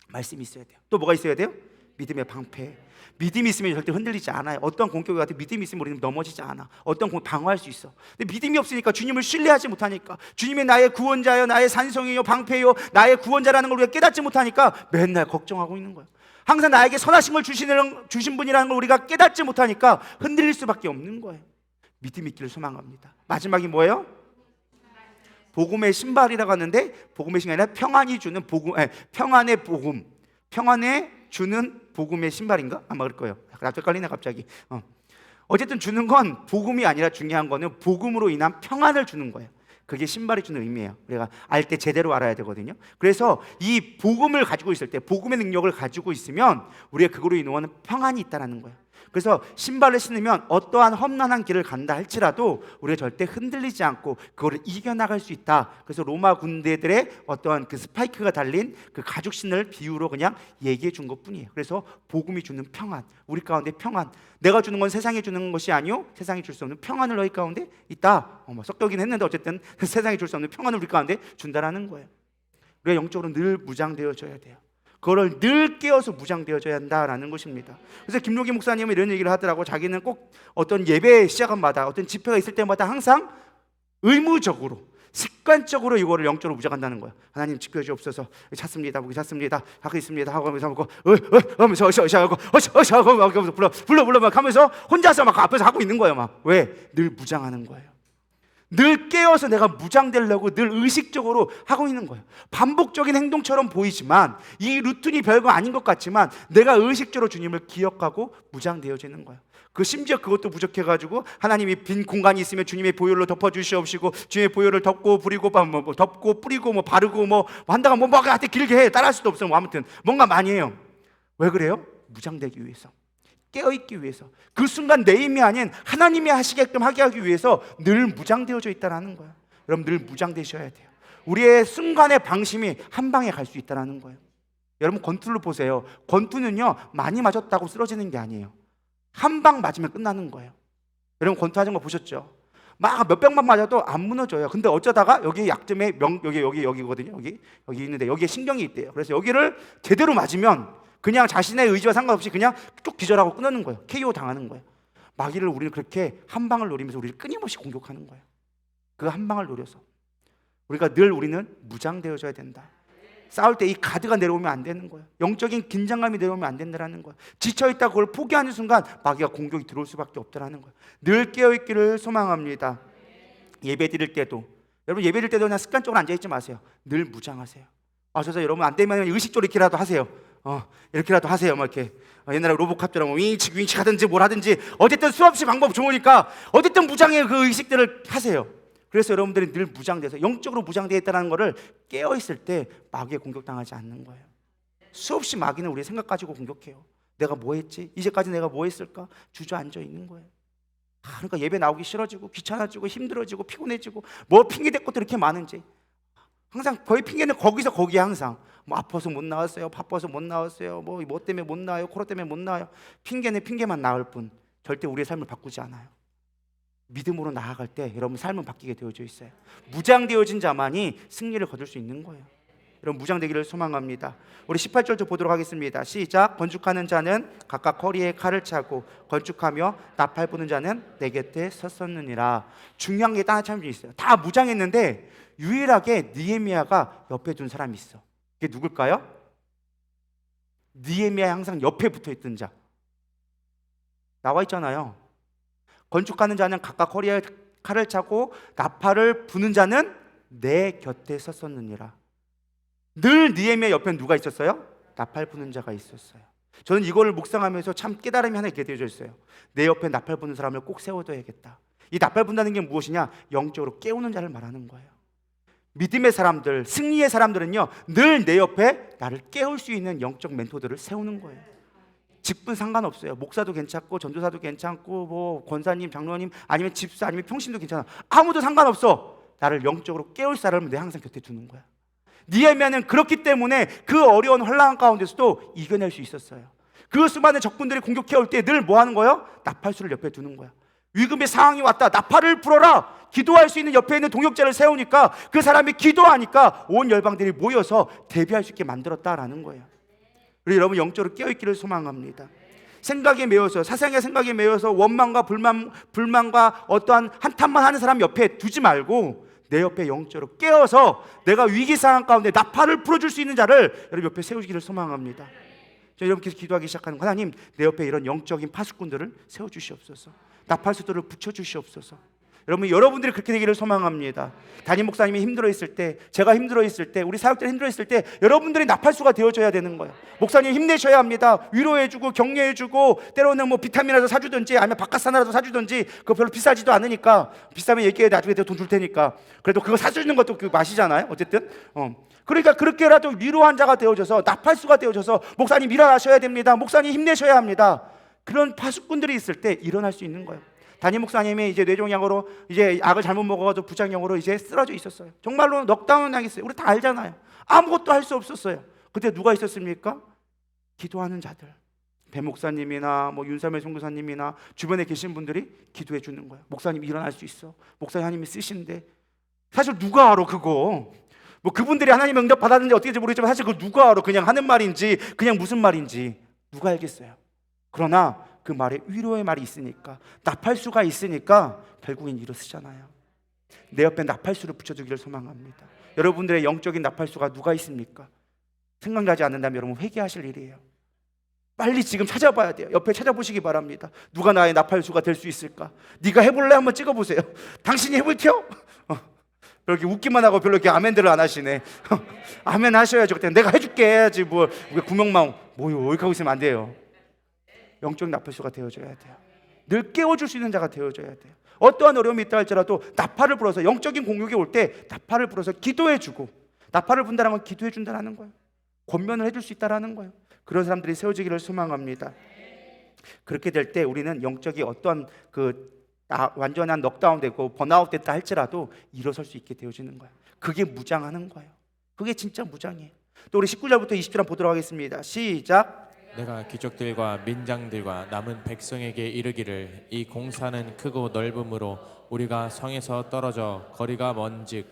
말씀이 있어야 돼요. 또 뭐가 있어야 돼요? 믿음의 방패. 믿음이 있으면 절대 흔들리지 않아요. 어떤 공격이 와도 믿음이 있으면 우리는 넘어지지 않아. 어떤 공격 방어할 수 있어. 근데 믿음이 없으니까 주님을 신뢰하지 못하니까, 주님이 나의 구원자요, 나의 산성이요, 방패요, 나의 구원자라는 걸 우리가 깨닫지 못하니까 맨날 걱정하고 있는 거야. 항상 나에게 선하심을 주신 분이라는 걸 우리가 깨닫지 못하니까 흔들릴 수밖에 없는 거예요. 믿음이 있기를 소망합니다. 마지막이 뭐예요? 복음의 신발이라고 하는데, 복음의 신발이 아니라 평안이 주는 평안의 복음, 평안에 주는 복음의 신발인가? 아마 그럴 거예요. 헷갈리네 갑자기. 어쨌든 주는 건 복음이 아니라 중요한 거는 복음으로 인한 평안을 주는 거예요. 그게 신발이 주는 의미예요. 우리가 알 때 제대로 알아야 되거든요. 그래서 이 복음을 가지고 있을 때, 복음의 능력을 가지고 있으면 우리가 그거로 인하는 평안이 있다는 거예요. 그래서 신발을 신으면 어떠한 험난한 길을 간다 할지라도 우리가 절대 흔들리지 않고 그거를 이겨나갈 수 있다. 그래서 로마 군대들의 어떠한 그 스파이크가 달린 그 가죽신을 비유로 그냥 얘기해 준 것뿐이에요. 그래서 복음이 주는 평안, 우리 가운데 평안, 내가 주는 건 세상에 주는 것이 아니요 세상이 줄 수 없는 평안을 너희 가운데 있다. 섞여긴 했는데 어쨌든 세상이 줄 수 없는 평안을 우리 가운데 준다라는 거예요. 우리가 영적으로 늘 무장되어져야 돼요. 그거를 늘 깨어서 무장되어져야 한다라는 것입니다. 그래서 김용기 목사님은 이런 얘기를 하더라고. 자기는 꼭 어떤 예배 시작한마다, 어떤 집회가 있을 때마다 항상 의무적으로, 습관적으로 이거를 영적으로 무장한다는 거야. 하나님 지켜 주옵소서. 찾습니다. 무기 찾습니다. 하고 있습니다. 하고 하면서 하고 불러 막 하면서 혼자서 막 앞에서 하고 있는 거예요. 막 왜? 늘 무장하는 거예요. 늘 깨어서 내가 무장되려고 늘 의식적으로 하고 있는 거예요. 반복적인 행동처럼 보이지만 이 루틴이 별거 아닌 것 같지만 내가 의식적으로 주님을 기억하고 무장되어지는 거예요. 그 심지어 그것도 부족해가지고 하나님이 빈 공간이 있으면 주님의 보혈로 덮어주시옵시고 주님의 보혈을 덮고 뿌리고 덮고 뿌리고 바르고 한다가 하여튼 길게 해. 따라할 수도 없어. 아무튼 뭔가 많이 해요. 왜 그래요? 무장되기 위해서, 깨어있기 위해서, 그 순간 내 힘이 아닌 하나님이 하시게끔 하게 하기 위해서 늘 무장되어져 있다는 거예요. 여러분 늘 무장되셔야 돼요. 우리의 순간의 방심이 한 방에 갈 수 있다는 거예요. 여러분 권투를 보세요. 권투는요 많이 맞았다고 쓰러지는 게 아니에요. 한 방 맞으면 끝나는 거예요. 여러분 권투 하는 거 보셨죠? 막 몇백 방 맞아도 안 무너져요. 근데 어쩌다가 여기 약점에 여기거든요. 여기 있는데 여기에 신경이 있대요. 그래서 여기를 제대로 맞으면 그냥 자신의 의지와 상관없이 그냥 쭉 기절하고 끊는 거예요. KO 당하는 거예요. 마귀를 우리는 그렇게 한 방을 노리면서 우리를 끊임없이 공격하는 거예요. 그 한 방을 노려서 우리가 늘 우리는 무장되어져야 된다. 싸울 때 이 가드가 내려오면 안 되는 거예요. 영적인 긴장감이 내려오면 안 된다는 거예요. 지쳐있다 그걸 포기하는 순간 마귀가 공격이 들어올 수밖에 없다는 거예요. 늘 깨어있기를 소망합니다. 예배 드릴 때도, 여러분 예배 드릴 때도 그냥 습관적으로 앉아있지 마세요. 늘 무장하세요. 그래서 여러분 안 되면 의식적으로 이렇게라도 하세요. 이렇게라도 하세요. 막 이렇게 옛날에 로봇캅처럼 윙치 하든지 뭘 하든지 어쨌든 수없이 방법 좋으니까 어쨌든 무장의 그 의식들을 하세요. 그래서 여러분들이 늘 무장돼서 영적으로 무장되어 있다는 것을 깨어있을 때 마귀에 공격당하지 않는 거예요. 수없이 마귀는 우리의 생각 가지고 공격해요. 내가 뭐 했지? 이제까지 내가 뭐 했을까? 주저앉아 있는 거예요. 그러니까 예배 나오기 싫어지고 귀찮아지고 힘들어지고 피곤해지고 뭐 핑계댈 것도 이렇게 많은지 항상 거의 핑계는 거기서 거기에 항상 아파서 못 나왔어요. 바빠서 못 나왔어요. 뭐 때문에 못 나와요. 코로나 때문에 못 나와요. 핑계는 핑계만 나을 뿐 절대 우리의 삶을 바꾸지 않아요. 믿음으로 나아갈 때 여러분 삶은 바뀌게 되어져 있어요. 무장되어진 자만이 승리를 거둘 수 있는 거예요. 여러분 무장되기를 소망합니다. 우리 18절부터 보도록 하겠습니다. 시작. 건축하는 자는 각각 허리에 칼을 차고 건축하며 나팔 부는 자는 내 곁에 섰었느니라. 중요한 게 딱 참 있어요. 다 무장했는데 유일하게 느헤미야가 옆에 둔 사람이 있어. 그게 누굴까요? 느헤미야 항상 옆에 붙어있던 자 나와 있잖아요. 건축하는 자는 각각 허리에 칼을 차고 나팔을 부는 자는 내 곁에 섰었느니라. 늘 느헤미야 옆에는 누가 있었어요? 나팔 부는 자가 있었어요. 저는 이거를 묵상하면서 참 깨달음이 하나 있게 되어져 있어요. 내 옆에 나팔 부는 사람을 꼭 세워둬야겠다. 이 나팔 분다는 게 무엇이냐? 영적으로 깨우는 자를 말하는 거예요. 믿음의 사람들, 승리의 사람들은요 늘 내 옆에 나를 깨울 수 있는 영적 멘토들을 세우는 거예요. 직분 상관없어요. 목사도 괜찮고 전도사도 괜찮고 뭐 권사님, 장로님 아니면 집사 아니면 평신도 괜찮아. 아무도 상관없어. 나를 영적으로 깨울 사람을 내 항상 곁에 두는 거야. 느헤미야는 그렇기 때문에 그 어려운 혼란 가운데서도 이겨낼 수 있었어요. 그 수많은 적군들이 공격해올 때 늘 뭐 하는 거예요? 나팔수를 옆에 두는 거야. 위급의 상황이 왔다. 나팔을 불어라. 기도할 수 있는 옆에 있는 동역자를 세우니까 그 사람이 기도하니까 온 열방들이 모여서 대비할 수 있게 만들었다라는 거예요. 그래서 여러분 영적으로 깨어있기를 소망합니다. 생각에 매여서, 사상의 생각에 매여서 원망과 불만과 어떠한 한탄만 하는 사람 옆에 두지 말고 내 옆에 영적으로 깨어서 내가 위기 상황 가운데 나팔을 불어줄 수 있는 자를 여러분 옆에 세우기를 소망합니다. 여러분께서 기도하기 시작하는 하나님, 내 옆에 이런 영적인 파수꾼들을 세워주시옵소서. 나팔수들을 붙여주시옵소서. 여러분, 여러분들이 그렇게 되기를 소망합니다. 담임 목사님이 힘들어 있을 때, 제가 힘들어 있을 때, 우리 사역자들이 힘들어 있을 때 여러분들이 나팔수가 되어줘야 되는 거예요. 목사님 힘내셔야 합니다. 위로해주고 격려해주고, 때로는 뭐 비타민이라도 사주든지 아니면 바카스나라도 사주든지, 그거 별로 비싸지도 않으니까, 비싸면 얘기해, 나중에 돈 줄 테니까. 그래도 그거 사주는 것도 그 맛이잖아요. 어쨌든 그러니까 그렇게라도 위로한 자가 되어줘서, 나팔수가 되어줘서, 목사님 일어나셔야 됩니다, 목사님 힘내셔야 합니다, 그런 파수꾼들이 있을 때 일어날 수 있는 거예요. 담임 목사님이 이제 뇌종양으로 이제 약을 잘못 먹어가지고 부작용으로 이제 쓰러져 있었어요. 정말로 넉다운 당했어요. 우리 다 알잖아요. 아무것도 할 수 없었어요. 그때 누가 있었습니까? 기도하는 자들, 배 목사님이나 뭐 윤삼일 선교사님이나 주변에 계신 분들이 기도해 주는 거예요. 목사님 일어날 수 있어, 목사님 하나님이 쓰신대. 사실 누가 알아 그거? 뭐 그분들이 하나님 응답 받았는지 어떻게 될지 모르겠지만 사실 그거 누가 알아? 그냥 하는 말인지 그냥 무슨 말인지 누가 알겠어요? 그러나 그 말에 위로의 말이 있으니까, 나팔수가 있으니까 결국엔 일어 쓰잖아요. 내 옆에 나팔수를 붙여주기를 소망합니다. 여러분들의 영적인 나팔수가 누가 있습니까? 생각나지 않는다면 여러분 회개하실 일이에요. 빨리 지금 찾아봐야 돼요. 옆에 찾아보시기 바랍니다. 누가 나의 나팔수가 될 수 있을까? 네가 해볼래? 한번 찍어보세요. 당신이 해볼 티요? 이렇게 웃기만 하고 별로 이렇게 아멘들을 안 하시네. 아멘 하셔야죠. 그때 내가 해줄게 해야지 뭐 구멍망 뭐요? 이렇게 하고 있으면 안 돼요. 영적 나팔수가 되어줘야 돼요. 늘 깨워줄 수 있는 자가 되어줘야 돼요. 어떠한 어려움이 있다 할지라도 나팔을 불어서, 영적인 공격이 올 때 나팔을 불어서 기도해주고, 나팔을 분다는 건 기도해준다는 거예요. 권면을 해줄 수 있다는 거예요. 그런 사람들이 세워지기를 소망합니다. 그렇게 될 때 우리는 영적이 어떤 완전한 넉다운 되고 번아웃 됐다 할지라도 일어설 수 있게 되어지는 거예요. 그게 무장하는 거예요. 그게 진짜 무장이에요. 또 우리 19절부터 20절 보도록 하겠습니다. 시작. 내가 귀족들과 민장들과 남은 백성에게 이르기를, 이 공사는 크고 넓음으로 우리가 성에서 떨어져 거리가 먼즉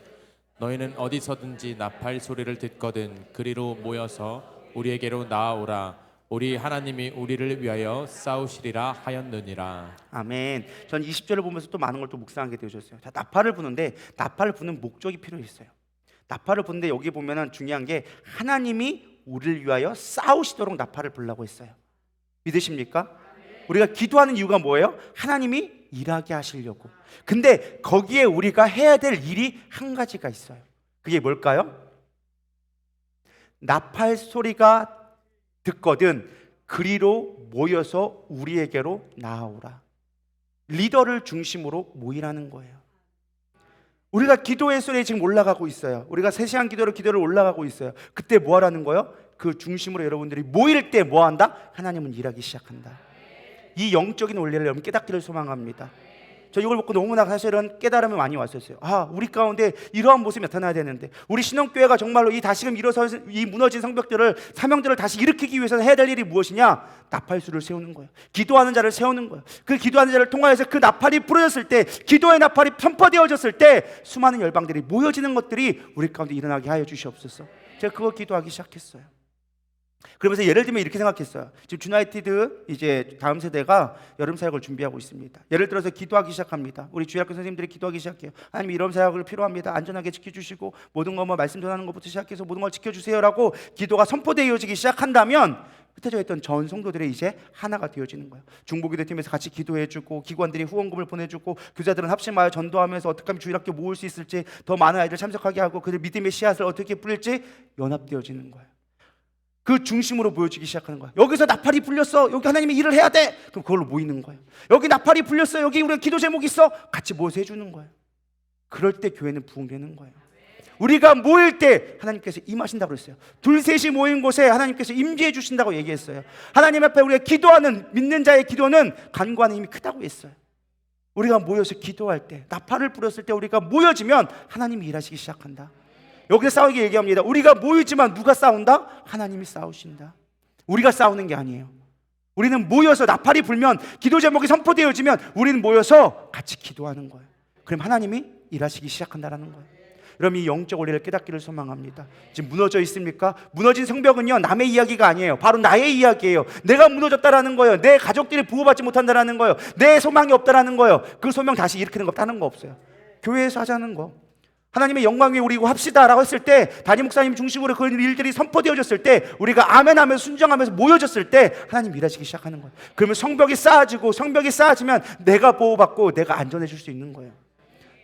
너희는 어디서든지 나팔 소리를 듣거든 그리로 모여서 우리에게로 나아오라. 우리 하나님이 우리를 위하여 싸우시리라 하였느니라. 아멘. 전 20절을 보면서 또 많은 걸 또 묵상하게 되어졌어요. 자, 나팔을 부는데 나팔을 부는 목적이 필요했어요. 나팔을 부는데 여기 보면은 중요한 게 하나님이 우리를 위하여 싸우시도록 나팔을 불라고 했어요. 믿으십니까? 우리가 기도하는 이유가 뭐예요? 하나님이 일하게 하시려고. 근데 거기에 우리가 해야 될 일이 한 가지가 있어요. 그게 뭘까요? 나팔 소리가 듣거든 그리로 모여서 우리에게로 나아오라. 리더를 중심으로 모이라는 거예요. 우리가 기도의 소리에 지금 올라가고 있어요. 우리가 3시간 기도를 올라가고 있어요. 그때 뭐 하라는 거예요? 그 중심으로 여러분들이 모일 때 뭐 한다? 하나님은 일하기 시작한다. 이 영적인 원리를 여러분 깨닫기를 소망합니다. 저 이걸 보고 너무나 사실은 깨달음이 많이 왔었어요. 우리 가운데 이러한 모습이 나타나야 되는데, 우리 신앙교회가 정말로 이 다시금 일어서 이 무너진 성벽들을, 사명들을 다시 일으키기 위해서 해야 될 일이 무엇이냐? 나팔수를 세우는 거예요. 기도하는 자를 세우는 거예요. 그 기도하는 자를 통하여서 그 나팔이 부러졌을 때, 기도의 나팔이 선포되어졌을 때 수많은 열방들이 모여지는 것들이 우리 가운데 일어나게 하여 주시옵소서. 제가 그거 기도하기 시작했어요. 그러면서 예를 들면 이렇게 생각했어요. 지금 주나이티드 이제 다음 세대가 여름 사역을 준비하고 있습니다. 예를 들어서 기도하기 시작합니다. 우리 주일학교 선생님들이 기도하기 시작해요. 하나님 이런 사역을 필요합니다. 안전하게 지켜주시고 모든 거 뭐 말씀 전하는 것부터 시작해서 모든 걸 지켜주세요라고 기도가 선포되어지기 시작한다면, 그때 저 했던 전 성도들이 이제 하나가 되어지는 거예요. 중보기도팀에서 같이 기도해주고, 기관들이 후원금을 보내주고, 교사들은 합심하여 전도하면서 어떻게 하면 주일학교 모을 수 있을지, 더 많은 아이들 참석하게 하고 그들 믿음의 씨앗을 어떻게 뿌릴지 연합되어지는 거예요. 그 중심으로 모여지기 시작하는 거야. 여기서 나팔이 불렸어. 여기 하나님이 일을 해야 돼. 그럼 그걸로 모이는 거예요. 여기 나팔이 불렸어. 여기 우리 기도 제목 있어. 같이 모여서 해주는 거예요. 그럴 때 교회는 부흥되는 거예요. 우리가 모일 때 하나님께서 임하신다고 그랬어요. 둘 셋이 모인 곳에 하나님께서 임재해 주신다고 얘기했어요. 하나님 앞에 우리가 기도하는 믿는 자의 기도는 간과는 힘이 크다고 했어요. 우리가 모여서 기도할 때, 나팔을 불었을 때 우리가 모여지면 하나님이 일하시기 시작한다. 여기서 싸우게 얘기합니다. 우리가 모이지만 누가 싸운다? 하나님이 싸우신다. 우리가 싸우는 게 아니에요. 우리는 모여서 나팔이 불면, 기도 제목이 선포되어지면 우리는 모여서 같이 기도하는 거예요. 그럼 하나님이 일하시기 시작한다는 거예요. 여러분, 이 영적 원리를 깨닫기를 소망합니다. 지금 무너져 있습니까? 무너진 성벽은요, 남의 이야기가 아니에요. 바로 나의 이야기예요. 내가 무너졌다라는 거예요. 내 가족들이 보호받지 못한다라는 거예요. 내 소망이 없다라는 거예요. 그 소명 다시 일으키는 거 다른 거 없어요. 교회에서 하자는 거. 하나님의 영광 위에 우리 합시다라고 했을 때, 담임 목사님 중심으로 그 일들이 선포되어졌을 때, 우리가 아멘하면서 순종하면서 모여졌을 때 하나님 일하시기 시작하는 거예요. 그러면 성벽이 쌓아지고, 성벽이 쌓아지면 내가 보호받고 내가 안전해질 수 있는 거예요.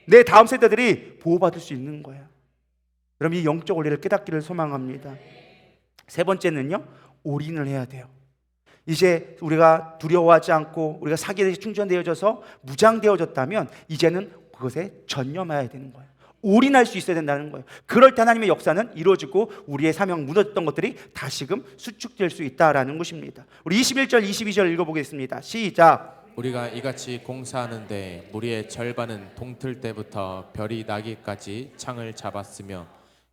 내 다음 세대들이 보호받을 수 있는 거예요. 여러분, 이 영적 원리를 깨닫기를 소망합니다. 세 번째는요, 올인을 해야 돼요. 이제 우리가 두려워하지 않고 우리가 사기에 충전되어져서 무장되어졌다면 이제는 그것에 전념해야 되는 거예요. 올인할 수 있어야 된다는 거예요. 그럴 때 하나님의 역사는 이루어지고 우리의 사명 무너졌던 것들이 다시금 수축될 수 있다라는 것입니다. 우리 21절 22절 읽어보겠습니다. 시작. 우리가 이같이 공사하는데 무리의 절반은 동틀 때부터 별이 나기까지 창을 잡았으며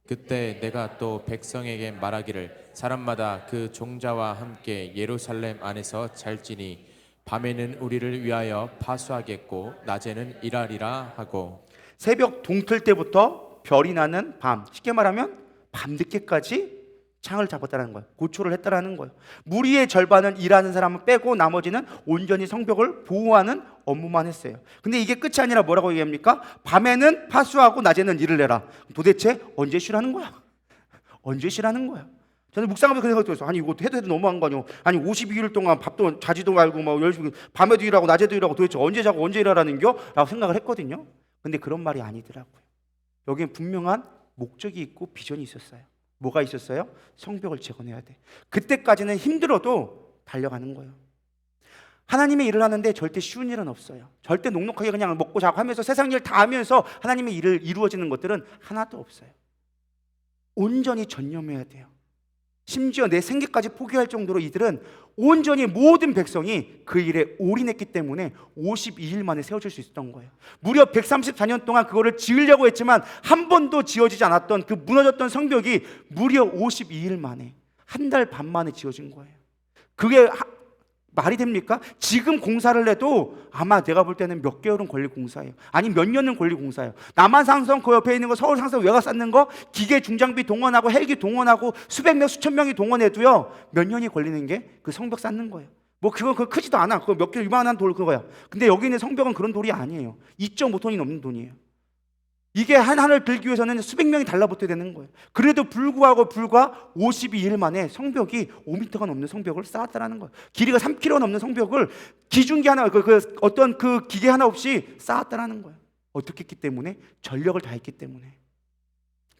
그때 내가 또 백성에게 말하기를 사람마다 그 종자와 함께 예루살렘 안에서 잘지니 밤에는 우리를 위하여 파수하겠고 낮에는 일하리라 하고. 새벽 동틀 때부터 별이 나는 밤, 쉽게 말하면 밤늦게까지 창을 잡았다는 거예요. 고초를 했다라는 거예요. 무리의 절반은 일하는 사람은 빼고 나머지는 온전히 성벽을 보호하는 업무만 했어요. 근데 이게 끝이 아니라 뭐라고 얘기합니까? 밤에는 파수하고 낮에는 일을 해라. 도대체 언제 쉬라는 거야? 언제 쉬라는 거야? 저는 묵상하면서 그 생각이 들었어요. 아니, 이거 해도 너무한 거 아니에요? 아니, 52일 동안 밥도 자지도 말고 뭐 열심히 밤에도 일하고 낮에도 일하고 도대체 언제 자고 언제 일하라는 겨? 라고 생각을 했거든요. 근데 그런 말이 아니더라고요. 여기엔 분명한 목적이 있고 비전이 있었어요. 뭐가 있었어요? 성벽을 재건해야 돼. 그때까지는 힘들어도 달려가는 거예요. 하나님의 일을 하는데 절대 쉬운 일은 없어요. 절대 넉넉하게 그냥 먹고 자고 하면서 세상 일 다 하면서 하나님의 일을 이루어지는 것들은 하나도 없어요. 온전히 전념해야 돼요. 심지어 내 생계까지 포기할 정도로 이들은 온전히 모든 백성이 그 일에 올인했기 때문에 52일 만에 세워질 수 있었던 거예요. 무려 134년 동안 그거를 지으려고 했지만 한 번도 지어지지 않았던 그 무너졌던 성벽이 무려 52일 만에, 한 달 반 만에 지어진 거예요. 그게 말이 됩니까? 지금 공사를 해도 아마 내가 볼 때는 몇 개월은 걸릴 공사예요. 아니 몇 년은 걸릴 공사예요. 남한상성 그 옆에 있는 거, 서울상성 외곽 쌓는 거 기계 중장비 동원하고 헬기 동원하고 수백 명 수천 명이 동원해도요 몇 년이 걸리는 게 그 성벽 쌓는 거예요. 뭐 그거 크지도 않아. 그거 몇 개 이만한 돌 그거야. 근데 여기 있는 성벽은 그런 돌이 아니에요. 2.5톤이 넘는 돈이에요. 이게 하나를 들기 위해서는 수백 명이 달라붙어야 되는 거예요. 그래도 불과 52일 만에 성벽이 5m가 넘는 성벽을 쌓았다는 거예요. 길이가 3km 넘는 성벽을 기중기 하나, 어떤 그 기계 하나 없이 쌓았다는 거예요. 어떻게 했기 때문에? 전력을 다했기 때문에.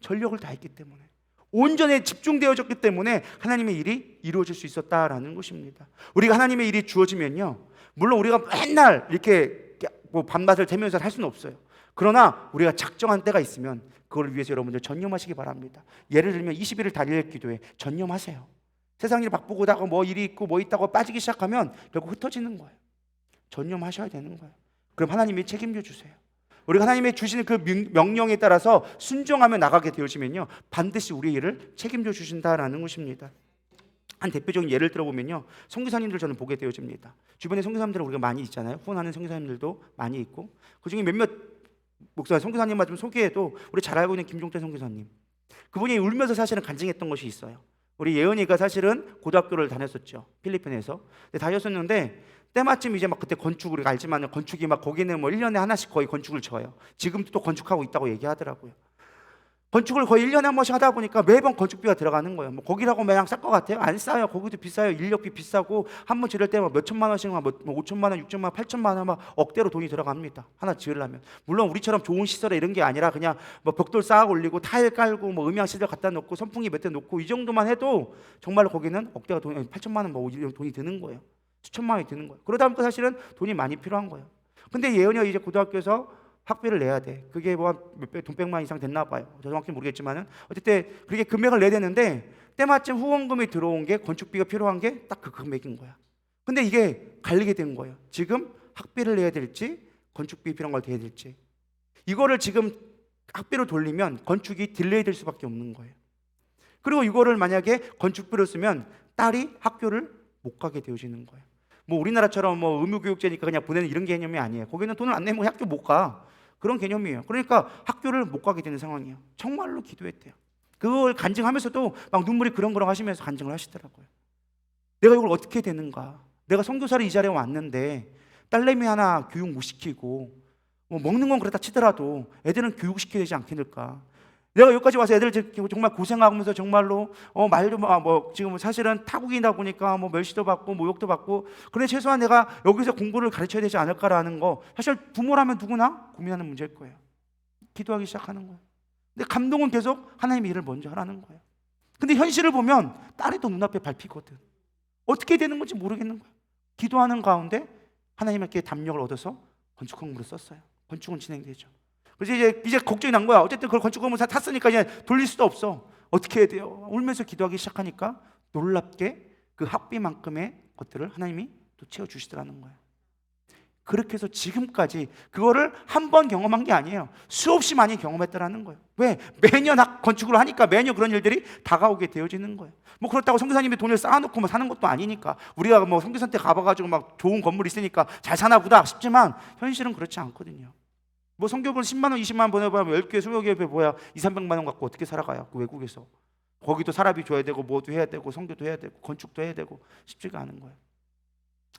전력을 다했기 때문에. 온전히 집중되어졌기 때문에 하나님의 일이 이루어질 수 있었다라는 것입니다. 우리가 하나님의 일이 주어지면요, 물론 우리가 맨날 이렇게 뭐 밤낮을 새면서 할 수는 없어요. 그러나 우리가 작정한 때가 있으면 그걸 위해서 여러분들 전념하시기 바랍니다. 예를 들면 20일을 달릴 기도에 전념하세요. 세상 일 바쁘고 다가 뭐 일이 있고 뭐 있다고 빠지기 시작하면 결국 흩어지는 거예요. 전념하셔야 되는 거예요. 그럼 하나님이 책임져 주세요. 우리가 하나님의 주시는 그 명령에 따라서 순종하며 나가게 되어지면요 반드시 우리의 일을 책임져 주신다라는 것입니다. 한 대표적인 예를 들어보면요, 선교사님들 저는 보게 되어집니다. 주변에 선교사님들 우리가 많이 있잖아요. 후원하는 선교사님들도 많이 있고, 그 중에 몇몇 목사 선교사님만 좀 소개해도 우리 잘 알고 있는 김종태 선교사님, 그분이 울면서 사실은 간증했던 것이 있어요. 우리 예은이가 사실은 고등학교를 다녔었죠, 필리핀에서. 다녔었는데 때마침 이제 막 그때 건축, 우리가 알지만 건축이 막 거기는 뭐 1년에 하나씩 거의 건축을 쳐요. 지금도 또 건축하고 있다고 얘기하더라고요. 건축을 거의 1년에 한 번씩 하다 보니까 매번 건축비가 들어가는 거예요. 뭐 거기라고 마냥 쌀 것 같아요? 안 싸요. 거기도 비싸요. 인력비 비싸고 한 번 지을 때 몇 천만 원씩 막 5천만 원, 6천만 원, 8천만 원 막 억대로 돈이 들어갑니다. 하나 지으려면. 물론 우리처럼 좋은 시설에 이런 게 아니라 그냥 뭐 벽돌 쌓아 올리고 타일 깔고 뭐 음향 시설 갖다 놓고 선풍기 몇 대 놓고 이 정도만 해도 정말로 거기는 억대가 돈이 8천만 원 뭐 돈이 드는 거예요. 수천만 원이 드는 거예요. 그러다 보니까 사실은 돈이 많이 필요한 거예요. 근데 예은이가 이제 고등학교에서 학비를 내야 돼. 그게 뭐 돈 100만 이상 됐나 봐요. 정확히 모르겠지만은 어쨌든 그렇게 금액을 내야 되는데 때마침 후원금이 들어온 게 건축비가 필요한 게 딱 그 금액인 거야. 근데 이게 갈리게 된 거예요. 지금 학비를 내야 될지 건축비 필요한 걸 내야 될지. 이거를 지금 학비로 돌리면 건축이 딜레이 될 수밖에 없는 거예요. 그리고 이거를 만약에 건축비로 쓰면 딸이 학교를 못 가게 되어지는 거예요. 뭐 우리나라처럼 뭐 의무교육제니까 그냥 보내는 이런 개념이 아니에요. 거기는 돈을 안 내면 학교 못 가. 그런 개념이에요. 그러니까 학교를 못 가게 되는 상황이에요. 정말로 기도했대요. 그걸 간증하면서도 막 눈물이 그렁그렁 하시면서 간증을 하시더라고요. 내가 이걸 어떻게 되는가? 내가 선교사를 이 자리에 왔는데 딸내미 하나 교육 못 시키고 뭐 먹는 건 그렇다 치더라도 애들은 교육시켜야 되지 않겠는가? 내가 여기까지 와서 애들 정말 고생하면서 정말로 말도 뭐 지금 사실은 타국이다 보니까 뭐 멸시도 받고 모욕도 받고, 그래 최소한 내가 여기서 공부를 가르쳐야 되지 않을까라는 거, 사실 부모라면 누구나 고민하는 문제일 거예요. 기도하기 시작하는 거예요. 근데 감동은 계속 하나님의 일을 먼저 하라는 거예요. 근데 현실을 보면 딸이 또 눈앞에 밟히거든. 어떻게 되는 건지 모르겠는 거예요. 기도하는 가운데 하나님께 담력을 얻어서 건축 건물을 썼어요. 건축은 진행되죠. 그래서 이제 걱정이 난 거야. 어쨌든 그걸 건축 건물 탔으니까 이제 돌릴 수도 없어. 어떻게 해야 돼요? 울면서 기도하기 시작하니까 놀랍게 그 학비만큼의 것들을 하나님이 또 채워주시더라는 거예요. 그렇게 해서 지금까지 그거를 한 번 경험한 게 아니에요. 수없이 많이 경험했다라는 거예요. 왜? 매년 건축을 하니까 매년 그런 일들이 다가오게 되어지는 거예요. 뭐 그렇다고 선교사님이 돈을 쌓아놓고 사는 것도 아니니까, 우리가 뭐 선교사 때 가봐가지고 막 좋은 건물 있으니까 잘 사나 보다 싶지만 현실은 그렇지 않거든요. 뭐 선교분 10만 원, 20만 원 보내보면 10개, 20개 뭐야 2, 300만 원 갖고 어떻게 살아가요? 그 외국에서. 거기도 사람이 줘야 되고 뭐도 해야 되고 선교도 해야 되고 건축도 해야 되고 쉽지가 않은 거예요.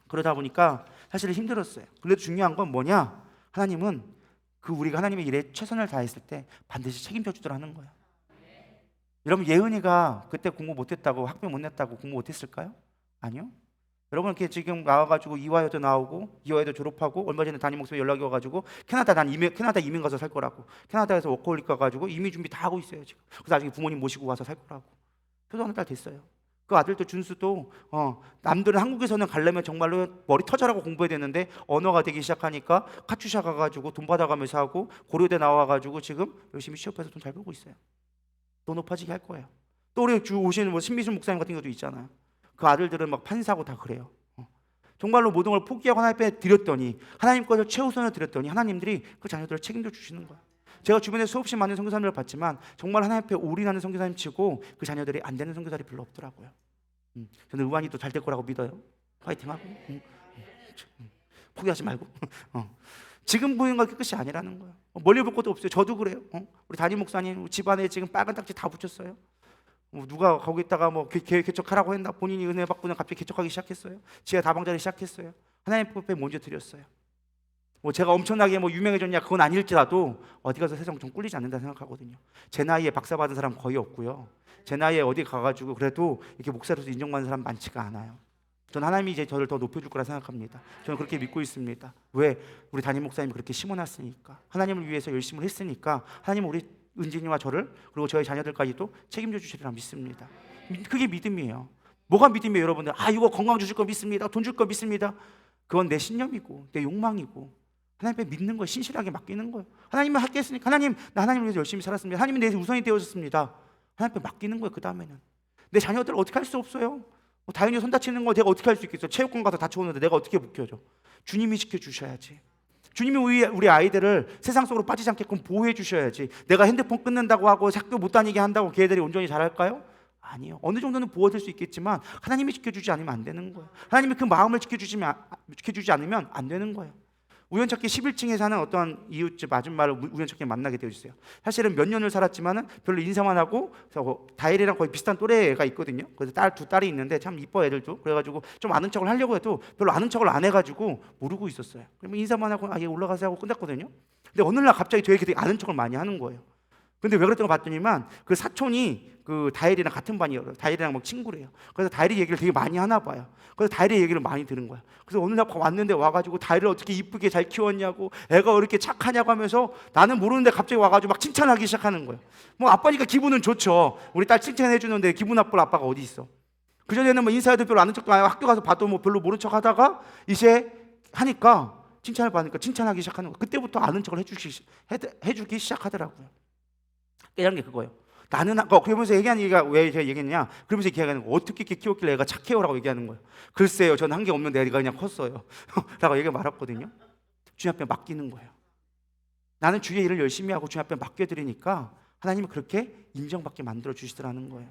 그러다 보니까 사실 힘들었어요. 그런데 중요한 건 뭐냐? 하나님은 그 우리가 하나님의 일에 최선을 다했을 때 반드시 책임져 주더라는 거예요. 여러분, 예은이가 그때 공부 못했다고, 학비 못 냈다고 공부 못했을까요? 아니요. 여러분, 이렇게 지금 나와가지고 이화여도 나오고 이화여도 졸업하고 얼마 전에 담임 목사님 연락이 와가지고 캐나다 이민 가서 살 거라고, 캐나다에서 워커홀릭 가가지고 이민 준비 다 하고 있어요 지금. 그래서 나중에 부모님 모시고 와서 살 거라고. 표도 어느 달 됐어요. 그 아들도 준수도 남들은 한국에서는 가려면 정말로 머리 터져라고 공부해야 되는데 언어가 되기 시작하니까 카투샤 가가지고 돈 받아가면서 하고 고려대 나와가지고 지금 열심히 취업해서 돈 잘 벌고 있어요. 더 높아지게 할 거예요. 또 우리 주 오시는 뭐 신미순 목사님 같은 것도 있잖아요. 그 아들들은 막 판사고 다 그래요. 정말로 모든 걸 포기하고 하나님 앞에 드렸더니, 하나님 것을 최우선을 드렸더니 하나님들이 그 자녀들을 책임져 주시는 거예요. 제가 주변에 수없이 많은 선교사님을 봤지만 정말 하나님 앞에 올인하는 선교사님 치고 그 자녀들이 안 되는 선교사들이 별로 없더라고요. 저는 의완이도 잘 될 거라고 믿어요. 파이팅하고 포기하지 말고 지금 보이는 건 끝이 아니라는 거예요. 멀리 볼 것도 없어요. 저도 그래요. 우리 담임 목사님 집안에 지금 빨간 딱지 다 붙였어요. 누가 거기다가 뭐 개척하라고 했나, 본인이 은혜 받고는 갑자기 개척하기 시작했어요. 지하 다방자를 시작했어요. 하나님 앞에 먼저 드렸어요. 뭐 제가 엄청나게 뭐 유명해졌냐 그건 아닐지라도 어디 가서 세상 좀 꿀리지 않는다 생각하거든요. 제 나이에 박사 받은 사람 거의 없고요. 제 나이에 어디 가가지고 그래도 이렇게 목사로서 인정받는 사람 많지가 않아요. 저는 하나님이 이제 저를 더 높여줄 거라 생각합니다. 저는 그렇게 믿고 있습니다. 왜? 우리 담임 목사님이 그렇게 심어놨으니까, 하나님을 위해서 열심을 했으니까 하나님은 우리 은진이와 저를 그리고 저희 자녀들까지도 책임져 주시리라 믿습니다. 그게 믿음이에요. 뭐가 믿음이에요, 여러분들? 이거 건강 주실 거 믿습니다. 돈 줄 거 믿습니다. 그건 내 신념이고 내 욕망이고 하나님 앞에 믿는 거예요. 신실하게 맡기는 거예요. 하나님을 할게 했으니까, 하나님, 나 하나님을 위해서 열심히 살았습니다. 하나님이 내 우선이 되어졌습니다. 하나님 앞에 맡기는 거예요. 그 다음에는 내 자녀들 어떻게 할 수 없어요. 다현이 손 다치는 거 내가 어떻게 할 수 있겠어요. 체육관 가서 다쳐오는데 내가 어떻게 묶여줘. 주님이 지켜주셔야지. 주님이 우리 아이들을 세상 속으로 빠지지 않게끔 보호해 주셔야지. 내가 핸드폰 끊는다고 하고 학교 못 다니게 한다고 걔들이 온전히 잘할까요? 아니요. 어느 정도는 보호될 수 있겠지만 하나님이 지켜주지 않으면 안 되는 거예요. 하나님이 그 마음을 지켜주지 않으면 안 되는 거예요. 우연찮게 11층에 사는 어떤 이웃집 아줌마를 우연찮게 만나게 되어있어요. 사실은 몇 년을 살았지만은 별로 인사만 하고, 다일이랑 거의 비슷한 또래가 있거든요. 그래서 두 딸이 있는데 참 이뻐 애들도. 그래가지고 좀 아는 척을 하려고 해도 별로 아는 척을 안 해가지고 모르고 있었어요. 그러면 인사만 하고 얘 올라가세요 하고 끝났거든요. 근데 어느 날 갑자기 되게 아는 척을 많이 하는 거예요. 근데 왜 그랬던 거 봤더니만 그 사촌이 그 다일이랑 같은 반이에요. 다일이랑 막 친구래요. 그래서 다일이 얘기를 되게 많이 하나 봐요. 그래서 다일이 얘기를 많이 들은 거야. 그래서 어느 날 왔는데 와가지고 다일을 어떻게 이쁘게 잘 키웠냐고, 애가 왜 이렇게 착하냐고 하면서 나는 모르는데 갑자기 와가지고 막 칭찬하기 시작하는 거예요. 뭐 아빠니까 기분은 좋죠. 우리 딸 칭찬해 주는데 기분 나쁠 아빠가 어디 있어. 그전에는 뭐 인사해도 별로 아는 척도 안 하고 학교 가서 봐도 뭐 별로 모른 척 하다가 이제 하니까 칭찬을 받으니까 칭찬하기 시작하는 거예요. 그때부터 아는 척을 해주기 시작하더라고요. 깨달은 게 그거예요. 나는 그러면서 얘기하는 얘기가 왜 제가 얘기했냐? 그러면서 얘기하는 거, 어떻게 이렇게 키웠길래 애가 착해요라고 얘기하는 거예요. 글쎄요, 저는 한 게 없는데 애가 그냥 컸어요. 라고 얘기 말았거든요. 주님 앞에 맡기는 거예요. 나는 주의 일을 열심히 하고 주님 앞에 맡겨드리니까 하나님이 그렇게 인정받게 만들어 주시더라는 거예요.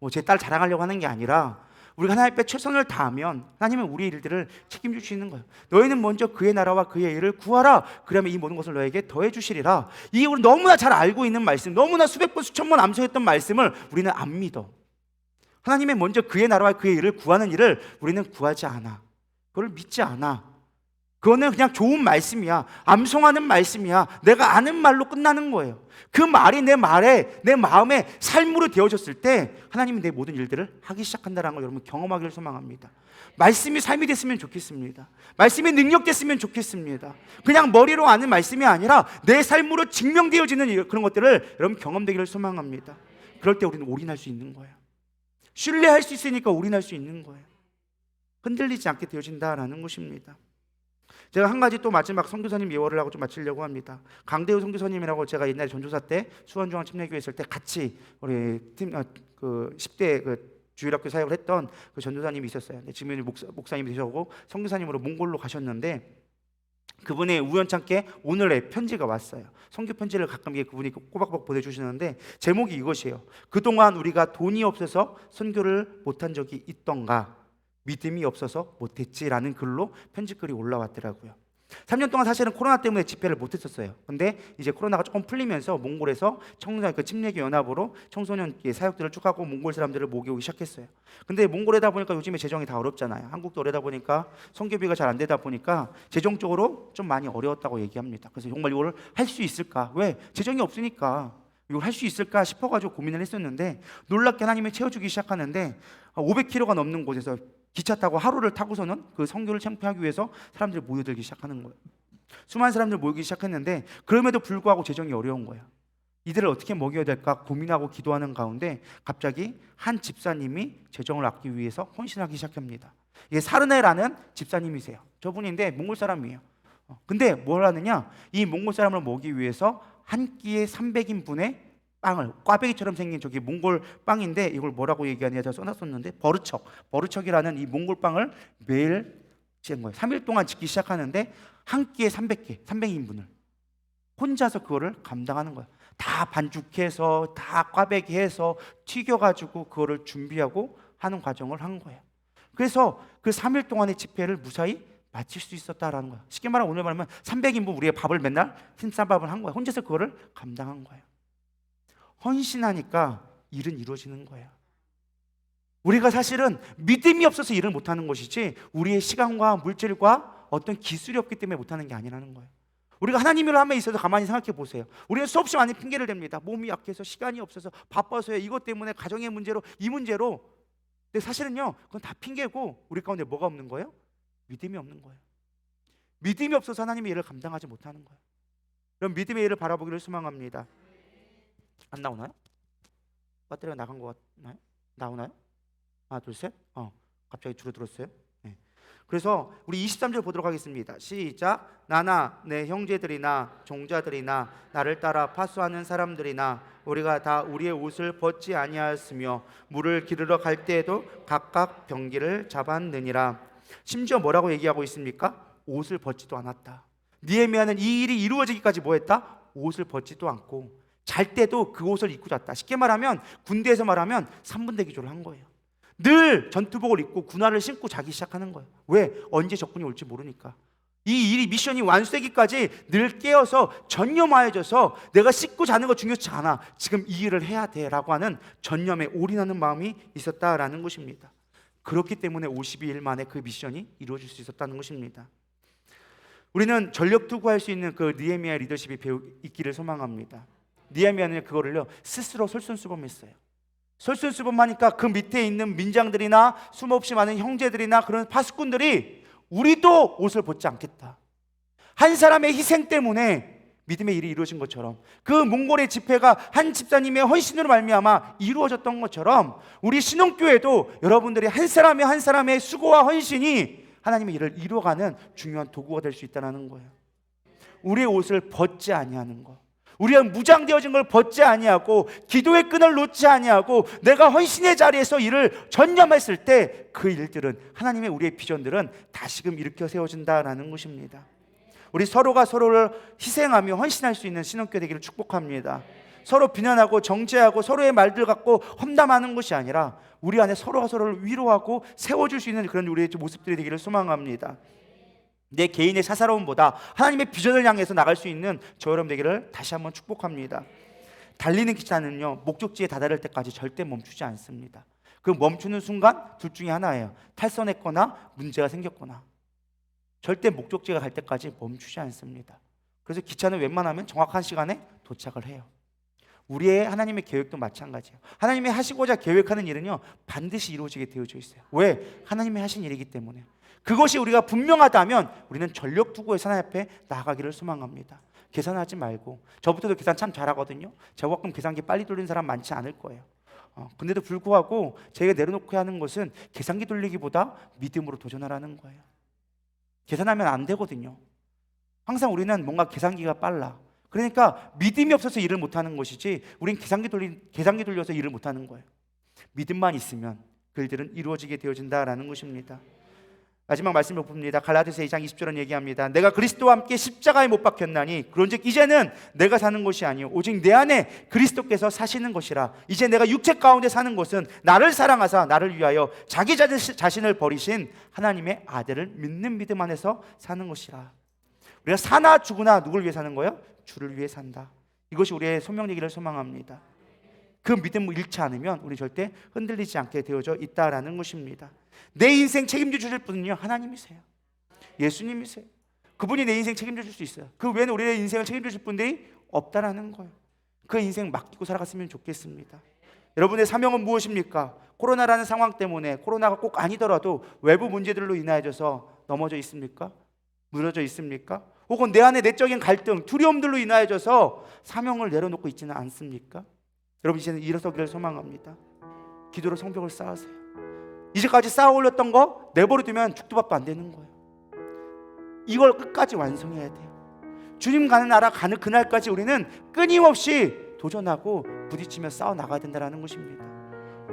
뭐 제 딸 자랑하려고 하는 게 아니라 우리가 하나님 앞에 최선을 다하면 하나님은 우리의 일들을 책임져 주시는 거예요. 너희는 먼저 그의 나라와 그의 일을 구하라. 그러면 이 모든 것을 너에게 더해 주시리라. 이 우리 너무나 잘 알고 있는 말씀, 너무나 수백 번 수천 번 암송했던 말씀을 우리는 안 믿어. 하나님의 먼저 그의 나라와 그의 일을 구하는 일을 우리는 구하지 않아. 그걸 믿지 않아. 그거는 그냥 좋은 말씀이야. 암송하는 말씀이야. 내가 아는 말로 끝나는 거예요. 그 말이 내 마음에 삶으로 되어졌을 때 하나님은 내 모든 일들을 하기 시작한다는 걸 여러분 경험하기를 소망합니다. 말씀이 삶이 됐으면 좋겠습니다. 말씀이 능력 됐으면 좋겠습니다. 그냥 머리로 아는 말씀이 아니라 내 삶으로 증명되어지는 그런 것들을 여러분 경험되기를 소망합니다. 그럴 때 우리는 올인할 수 있는 거예요. 신뢰할 수 있으니까 올인할 수 있는 거예요. 흔들리지 않게 되어진다라는 것입니다. 제가 한 가지 또 마지막 선교사님 예언을 하고 좀 마치려고 합니다. 강대우 선교사님이라고 제가 옛날에 전도사 때 수원중앙침례교회 있을 때 같이 우리 팀 그 10대 그 주일학교 사역을 했던 그 전도사님이 있었어요. 지금은 목사님이 되셔고 선교사님으로 몽골로 가셨는데 그분의 우연찮게 오늘의 편지가 왔어요. 선교 편지를 가끔 그분이 꼬박꼬박 보내주시는데 제목이 이것이에요. 그동안 우리가 돈이 없어서 선교를 못한 적이 있던가, 믿음이 없어서 못했지라는 글로 편지글이 올라왔더라고요. 3년 동안 사실은 코로나 때문에 집회를 못했었어요. 근데 이제 코로나가 조금 풀리면서 몽골에서 청소년 침례교 연합으로 청소년 사역들을 쭉 하고 몽골 사람들을 모으기 시작했어요. 근데 몽골에다 보니까 요즘에 재정이 다 어렵잖아요. 한국도 어려다 보니까 선교비가 잘 안 되다 보니까 재정적으로 좀 많이 어려웠다고 얘기합니다. 그래서 정말 이걸 할 수 있을까? 왜? 재정이 없으니까 이걸 할 수 있을까 싶어가지고 고민을 했었는데 놀랍게 하나님이 채워주기 시작하는데 500km가 넘는 곳에서 기차 타고 하루를 타고서는 그 선교를 참여하기 위해서 사람들이 모여들기 시작하는 거예요. 수많은 사람들이 모이기 시작했는데 그럼에도 불구하고 재정이 어려운 거예요. 이들을 어떻게 먹여야 될까 고민하고 기도하는 가운데 갑자기 한 집사님이 재정을 아끼기 위해서 헌신하기 시작합니다. 이게 사르네라는 집사님이세요. 저분인데 몽골 사람이에요. 근데 뭘 하느냐, 이 몽골 사람을 먹이기 위해서 한 끼에 300인분의 빵을, 꽈배기처럼 생긴 저기 몽골 빵인데 이걸 뭐라고 얘기하냐 제가 써놨었는데 버르척이라는 이 몽골 빵을 매일 지은 거예요. 3일 동안 짓기 시작하는데 한 끼에 300인분을 혼자서 그거를 감당하는 거예요. 다 반죽해서 다 꽈배기해서 튀겨가지고 그거를 준비하고 하는 과정을 한 거예요. 그래서 그 3일 동안의 집회를 무사히 마칠 수 있었다라는 거예요. 쉽게 말하면 오늘 말하면 300인분 우리의 밥을 맨날 흰쌀밥을 한 거예요. 혼자서 그거를 감당한 거예요. 헌신하니까 일은 이루어지는 거예요. 우리가 사실은 믿음이 없어서 일을 못하는 것이지 우리의 시간과 물질과 어떤 기술이 없기 때문에 못하는 게 아니라는 거예요. 우리가 하나님을 함에 있어서 가만히 생각해 보세요. 우리는 수없이 많은 핑계를 댑니다. 몸이 약해서, 시간이 없어서, 바빠서요, 이것 때문에, 가정의 문제로, 이 문제로. 근데 사실은요, 그건 다 핑계고 우리 가운데 뭐가 없는 거예요? 믿음이 없는 거예요. 믿음이 없어서 하나님의 일을 감당하지 못하는 거예요. 그럼 믿음의 일을 바라보기를 소망합니다. 안 나오나요? 배터리가 나간 것 같나요? 나오나요? 하나 둘 셋. 갑자기 줄어들었어요. 네. 그래서 우리 23절 보도록 하겠습니다. 시작. 나나 내 형제들이나 종자들이나 나를 따라 파수하는 사람들이나 우리가 다 우리의 옷을 벗지 아니하였으며 물을 기르러 갈 때에도 각각 병기를 잡았느니라. 심지어 뭐라고 얘기하고 있습니까? 옷을 벗지도 않았다. 느헤미야는 이 일이 이루어지기까지 뭐 했다? 옷을 벗지도 않고 잘 때도 그 옷을 입고 잤다. 쉽게 말하면 군대에서 말하면 3분대 기조를 한 거예요. 늘 전투복을 입고 군화를 신고 자기 시작하는 거예요. 왜? 언제 적군이 올지 모르니까. 이 일이 미션이 완수되기까지 늘 깨어서 전념하여져서 내가 씻고 자는 거 중요치 않아, 지금 이 일을 해야 돼 라고 하는 전념에 올인하는 마음이 있었다라는 것입니다. 그렇기 때문에 52일 만에 그 미션이 이루어질 수 있었다는 것입니다. 우리는 전력 투구할 수 있는 그 느헤미야의 리더십이 있기를 소망합니다. 느헤미야는 그거를요 스스로 솔선수범했어요. 솔선수범하니까 그 밑에 있는 민장들이나 수없이 많은 형제들이나 그런 파수꾼들이 우리도 옷을 벗지 않겠다. 한 사람의 희생 때문에 믿음의 일이 이루어진 것처럼, 그 몽골의 집회가 한 집사님의 헌신으로 말미암아 이루어졌던 것처럼 우리 신혼교회도 여러분들이 한 사람의 수고와 헌신이 하나님의 일을 이루어가는 중요한 도구가 될 수 있다는 거예요. 우리의 옷을 벗지 아니하는 것, 우리가 무장되어진 걸 벗지 아니하고 기도의 끈을 놓지 아니하고 내가 헌신의 자리에서 일을 전념했을 때 그 일들은, 하나님의 우리의 비전들은 다시금 일으켜 세워진다라는 것입니다. 우리 서로가 서로를 희생하며 헌신할 수 있는 신혼교회 되기를 축복합니다. 서로 비난하고 정죄하고 서로의 말들 갖고 험담하는 것이 아니라 우리 안에 서로가 서로를 위로하고 세워줄 수 있는 그런 우리의 모습들이 되기를 소망합니다. 내 개인의 사사로움보다 하나님의 비전을 향해서 나갈 수 있는 저 여러분 되기를 다시 한번 축복합니다. 달리는 기차는요 목적지에 다다를 때까지 절대 멈추지 않습니다. 그 멈추는 순간 둘 중에 하나예요. 탈선했거나 문제가 생겼거나. 절대 목적지가 갈 때까지 멈추지 않습니다. 그래서 기차는 웬만하면 정확한 시간에 도착을 해요. 우리의 하나님의 계획도 마찬가지예요. 하나님이 하시고자 계획하는 일은요, 반드시 이루어지게 되어져 있어요. 왜? 하나님이 하신 일이기 때문에. 그것이 우리가 분명하다면 우리는 전력 투구해서 하나님 앞에 나아가기를 소망합니다. 계산하지 말고. 저부터도 계산 참 잘하거든요. 저만큼 계산기 빨리 돌리는 사람 많지 않을 거예요. 근데도 불구하고 제가 내려놓고 하는 것은 계산기 돌리기보다 믿음으로 도전하라는 거예요. 계산하면 안 되거든요. 항상 우리는 뭔가 계산기가 빨라. 그러니까 믿음이 없어서 일을 못하는 것이지 우린 계산기 돌려서 일을 못하는 거예요. 믿음만 있으면 그 일들은 이루어지게 되어진다라는 것입니다. 마지막 말씀을 봅니다. 갈라디아서 2장 20절은 얘기합니다. 내가 그리스도와 함께 십자가에 못 박혔나니 그런즉 이제는 내가 사는 것이 아니요 오직 내 안에 그리스도께서 사시는 것이라. 이제 내가 육체 가운데 사는 것은 나를 사랑하사 나를 위하여 자기 자신을 버리신 하나님의 아들을 믿는 믿음 안에서 사는 것이라. 우리가 사나 죽으나 누굴 위해 사는 거예요? 주를 위해 산다. 이것이 우리의 소명되기를 소망합니다. 그 믿음을 잃지 않으면 우리 절대 흔들리지 않게 되어져 있다라는 것입니다. 내 인생 책임져 주실 분은요, 하나님이세요. 예수님이세요. 그분이 내 인생 책임져 줄 수 있어요. 그 외에는 우리의 인생을 책임져 줄 분들이 없다라는 거예요. 그 인생 맡기고 살아갔으면 좋겠습니다. 여러분의 사명은 무엇입니까? 코로나라는 상황 때문에, 코로나가 꼭 아니더라도 외부 문제들로 인하여져서 넘어져 있습니까? 무너져 있습니까? 혹은 내 안에 내적인 갈등, 두려움들로 인하여져서 사명을 내려놓고 있지는 않습니까? 여러분, 이제는 일어서기를 소망합니다. 기도로 성벽을 쌓으세요. 이제까지 쌓아 올렸던 거 내버려두면 죽도 밥도 안 되는 거예요. 이걸 끝까지 완성해야 돼요. 주님 가는 나라 가는 그날까지 우리는 끊임없이 도전하고 부딪히며 싸워 나가야 된다는 것입니다.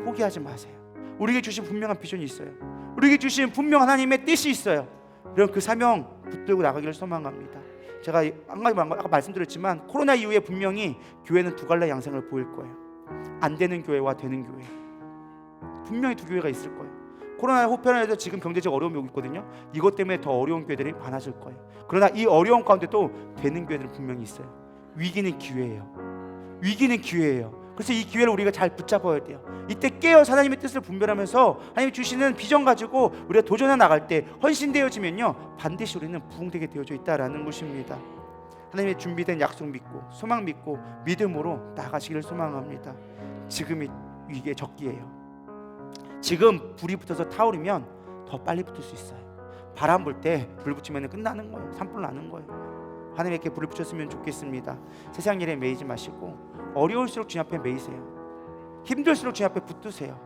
포기하지 마세요. 우리에게 주신 분명한 비전이 있어요. 우리에게 주신 분명한 하나님의 뜻이 있어요. 그럼 그 사명 붙들고 나가기를 소망합니다. 제가 아까 말씀드렸지만 코로나 이후에 분명히 교회는 두 갈래 양상을 보일 거예요. 안 되는 교회와 되는 교회. 분명히 두 교회가 있을 거예요. 코로나 후편에서 지금 경제적 어려움이 오고 있거든요. 이것 때문에 더 어려운 교회들이 많아질 거예요. 그러나 이 어려운 가운데도 되는 교회들은 분명히 있어요. 위기는 기회예요. 위기는 기회예요. 그래서 이 기회를 우리가 잘 붙잡아야 돼요. 이때 깨어서 하나님의 뜻을 분별하면서 하나님이 주시는 비전 가지고 우리가 도전해 나갈 때 헌신되어지면요, 반드시 우리는 부흥되게 되어져 있다라는 것입니다. 하나님의 준비된 약속 믿고 소망 믿고 믿음으로 나가시기를 소망합니다. 지금이 위기의 적기예요. 지금 불이 붙어서 타오르면 더 빨리 붙을 수 있어요. 바람 불 때 불 붙이면 끝나는 거예요. 산불 나는 거예요. 하나님께 불을 붙였으면 좋겠습니다. 세상 일에 매이지 마시고 어려울수록 주님 앞에 매이세요. 힘들수록 주님 앞에 붙드세요.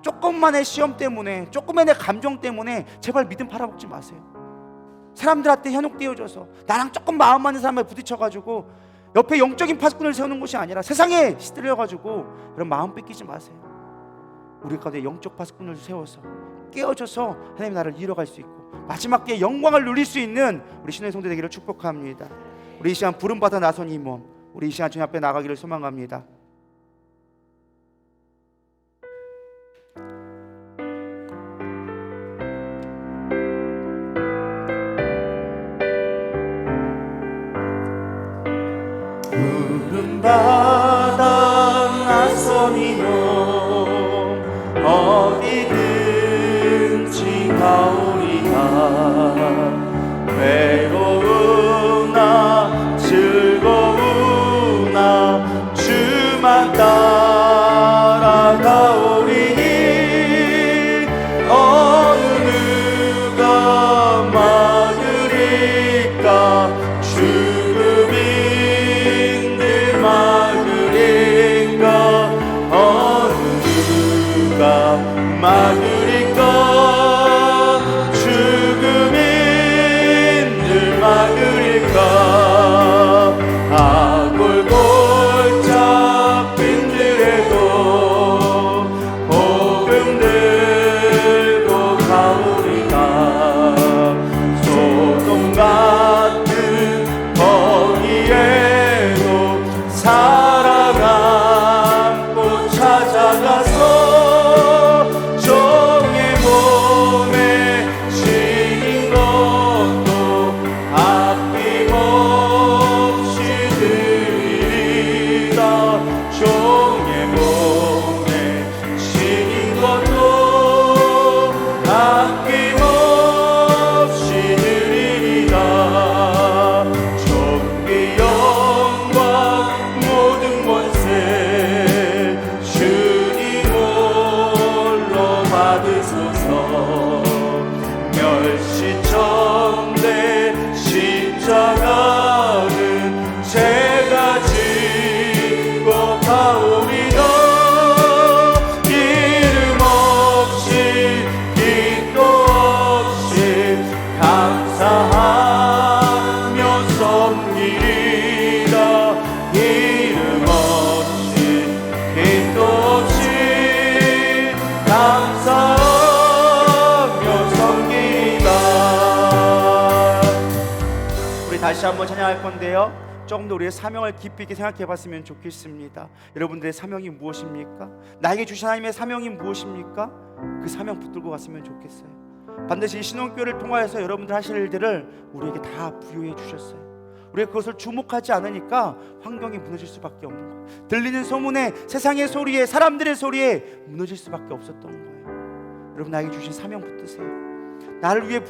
조금만의 시험 때문에, 조금만의 감정 때문에 제발 믿음 팔아먹지 마세요. 사람들한테 현혹되어져서 나랑 조금 마음 맞는 사람에 부딪혀가지고 옆에 영적인 파수꾼을 세우는 것이 아니라 세상에 시들려가지고 이런 마음 뺏기지 마세요. 우리 가운데 영적 파수꾼을 세워서 깨어져서 하나님의 나라를 이뤄갈 수 있고 마지막 때에 영광을 누릴 수 있는 우리 신의 성도 되기를 축복합니다. 우리 이 시간 부름받아 나선 이 몸, 우리 이 시간 주님 앞에 나가기를 소망합니다. 부름받아 나선 이 몸, 어디든지 가오리다. 외로우나 즐거우나 주만 따라가오리니 어느 누가 막으리까. 죽음인들 막으리까. 어느 누가 막으리까. 죽음인들 막으리까. 아골골 잡힌들에도 복음 들고 가오리다. 소돔 같은 거기에도 사랑 안고 찾아가서 종의 몸에 지닌 것도 아낌없이 드리리다. 종의 몸에 지닌 것도 아낌없이 드리리다. 멸시천대 십자가는 제가 지고 가오리다. 이름 없이 빛도 없이 감사하며 섬기리라. 이름 없이 빛도 없이 감사하며 섬기리라. 우리 다시 한번 찬양할 건데요, 조금 더 우리의 사명을 깊이 있게 생각해 봤으면 좋겠습니다. 여러분들의 사명이 무엇입니까? 나에게 주신 하나님의 사명이 무엇입니까? 그 사명 붙들고 갔으면 좋겠어요. 반드시 이 신혼교회를 통하여서 여러분들 하실 일들을 우리에게 다 부여해 주셨어요. 우리가 그것을 주목하지 않으니까 환경이 무너질 수밖에 없는 거예요. 들리는 소문에, 세상의 소리에, 사람들의 소리에 무너질 수밖에 없었던 거예요. 여러분, 나에게 주신 사명 붙드세요. 나를 왜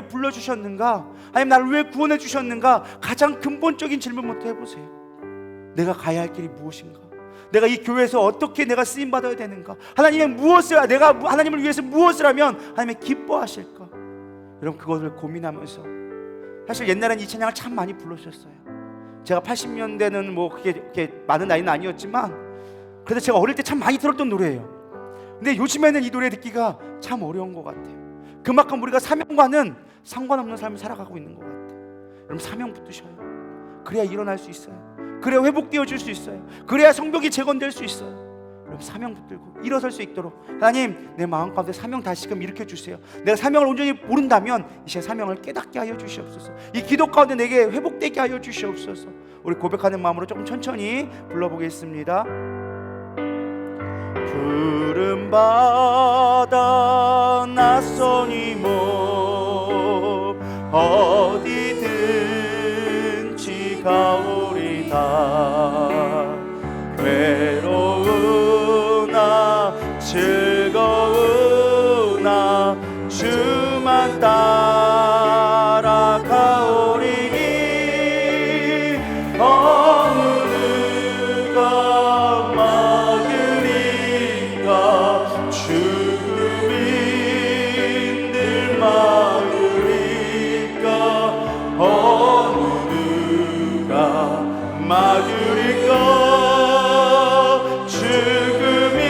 불러주셨는가? 아니면 나를 왜 구원해 주셨는가? 가장 근본적인 질문부터 해보세요. 내가 가야 할 길이 무엇인가? 내가 이 교회에서 어떻게 내가 쓰임받아야 되는가? 내가 하나님을 위해서 무엇을 하면 하나님이 기뻐하실까? 여러분, 그것을 고민하면서, 사실 옛날에는 이 찬양을 참 많이 불러주셨어요. 제가 80년대는 뭐 그게 많은 나이는 아니었지만 그래도 제가 어릴 때 참 많이 들었던 노래예요. 근데 요즘에는 이 노래 듣기가 참 어려운 것 같아요. 그만큼 우리가 사명과는 상관없는 삶을 살아가고 있는 것 같아요. 여러분, 사명 붙드셔요. 그래야 일어날 수 있어요. 그래야 회복되어질 수 있어요. 그래야 성벽이 재건될 수 있어요. 여러분, 사명 붙들고 일어설 수 있도록, 하나님, 내 마음 가운데 사명 다시금 일으켜 주세요. 내가 사명을 온전히 모른다면 이제 사명을 깨닫게 하여 주시옵소서. 이 기도 가운데 내게 회복되게 하여 주시옵소서. 우리 고백하는 마음으로 조금 천천히 불러보겠습니다. 푸른 바다 낯선 이몸 어디든지 가오리다. 괴로우나 즐거우나 주만 따라가오리니. 어느 누가 막으리까? 죽음인들 막으리까? 어느 누가 막으리까? 죽음인들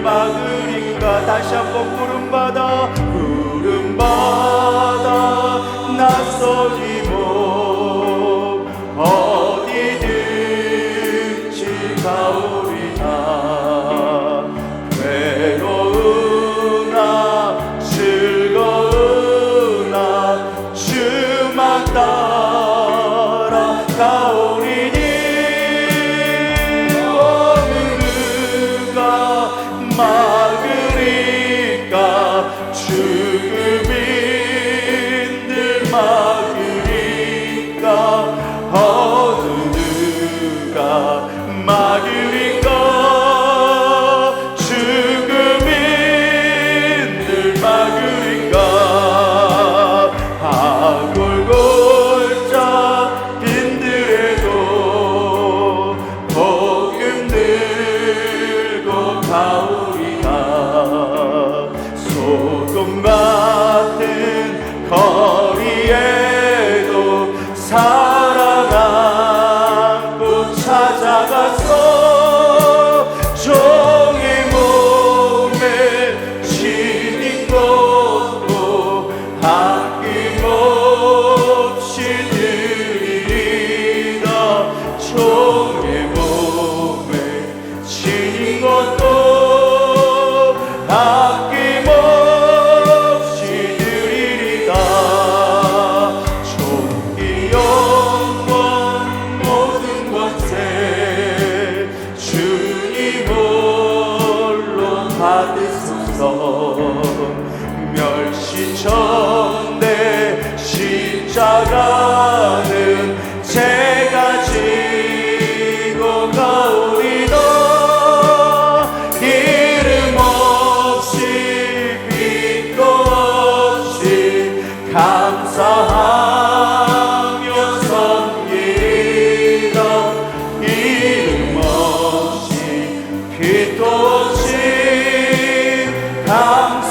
막으리까? 다시 한번 푸른 바다 낯선 이몸 어디든지 가오리다. 괴로우나 즐거우나 주만 따라가오리니. 어느 누가 막으리까? 죽음인들 막으리까? 어느 누가 막으리까? 죽음인들 막으리까? 골골자 빈들에도 복음 들고 가오리다. 소금 같은 거리에도 사랑 안고 찾아가서 종의 몸에 지닌 것도 아낌없이 드리리다. 종의 몸에 지닌 것도 아낌없이 드리리다. 존귀 영광 모든 것에 주님 홀로 받으소서. 멸시천대 십자가는 제가 지고 가오리다. 이름 없이 빛도 없이 감사하며 섬기리다. 이름 없이 빛도 없이 감사하며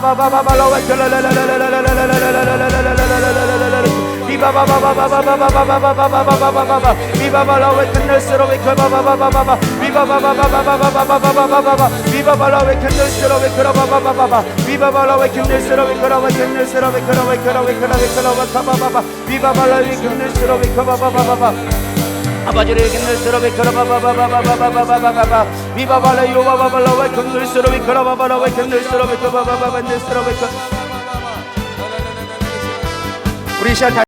아버지를 견딜수록 바바바바바바바바바바바바바 비바발라 요바바발라 왜 견딜수록 바바바라 왜 견딜수록 바바바바 견딜수록 우리 시간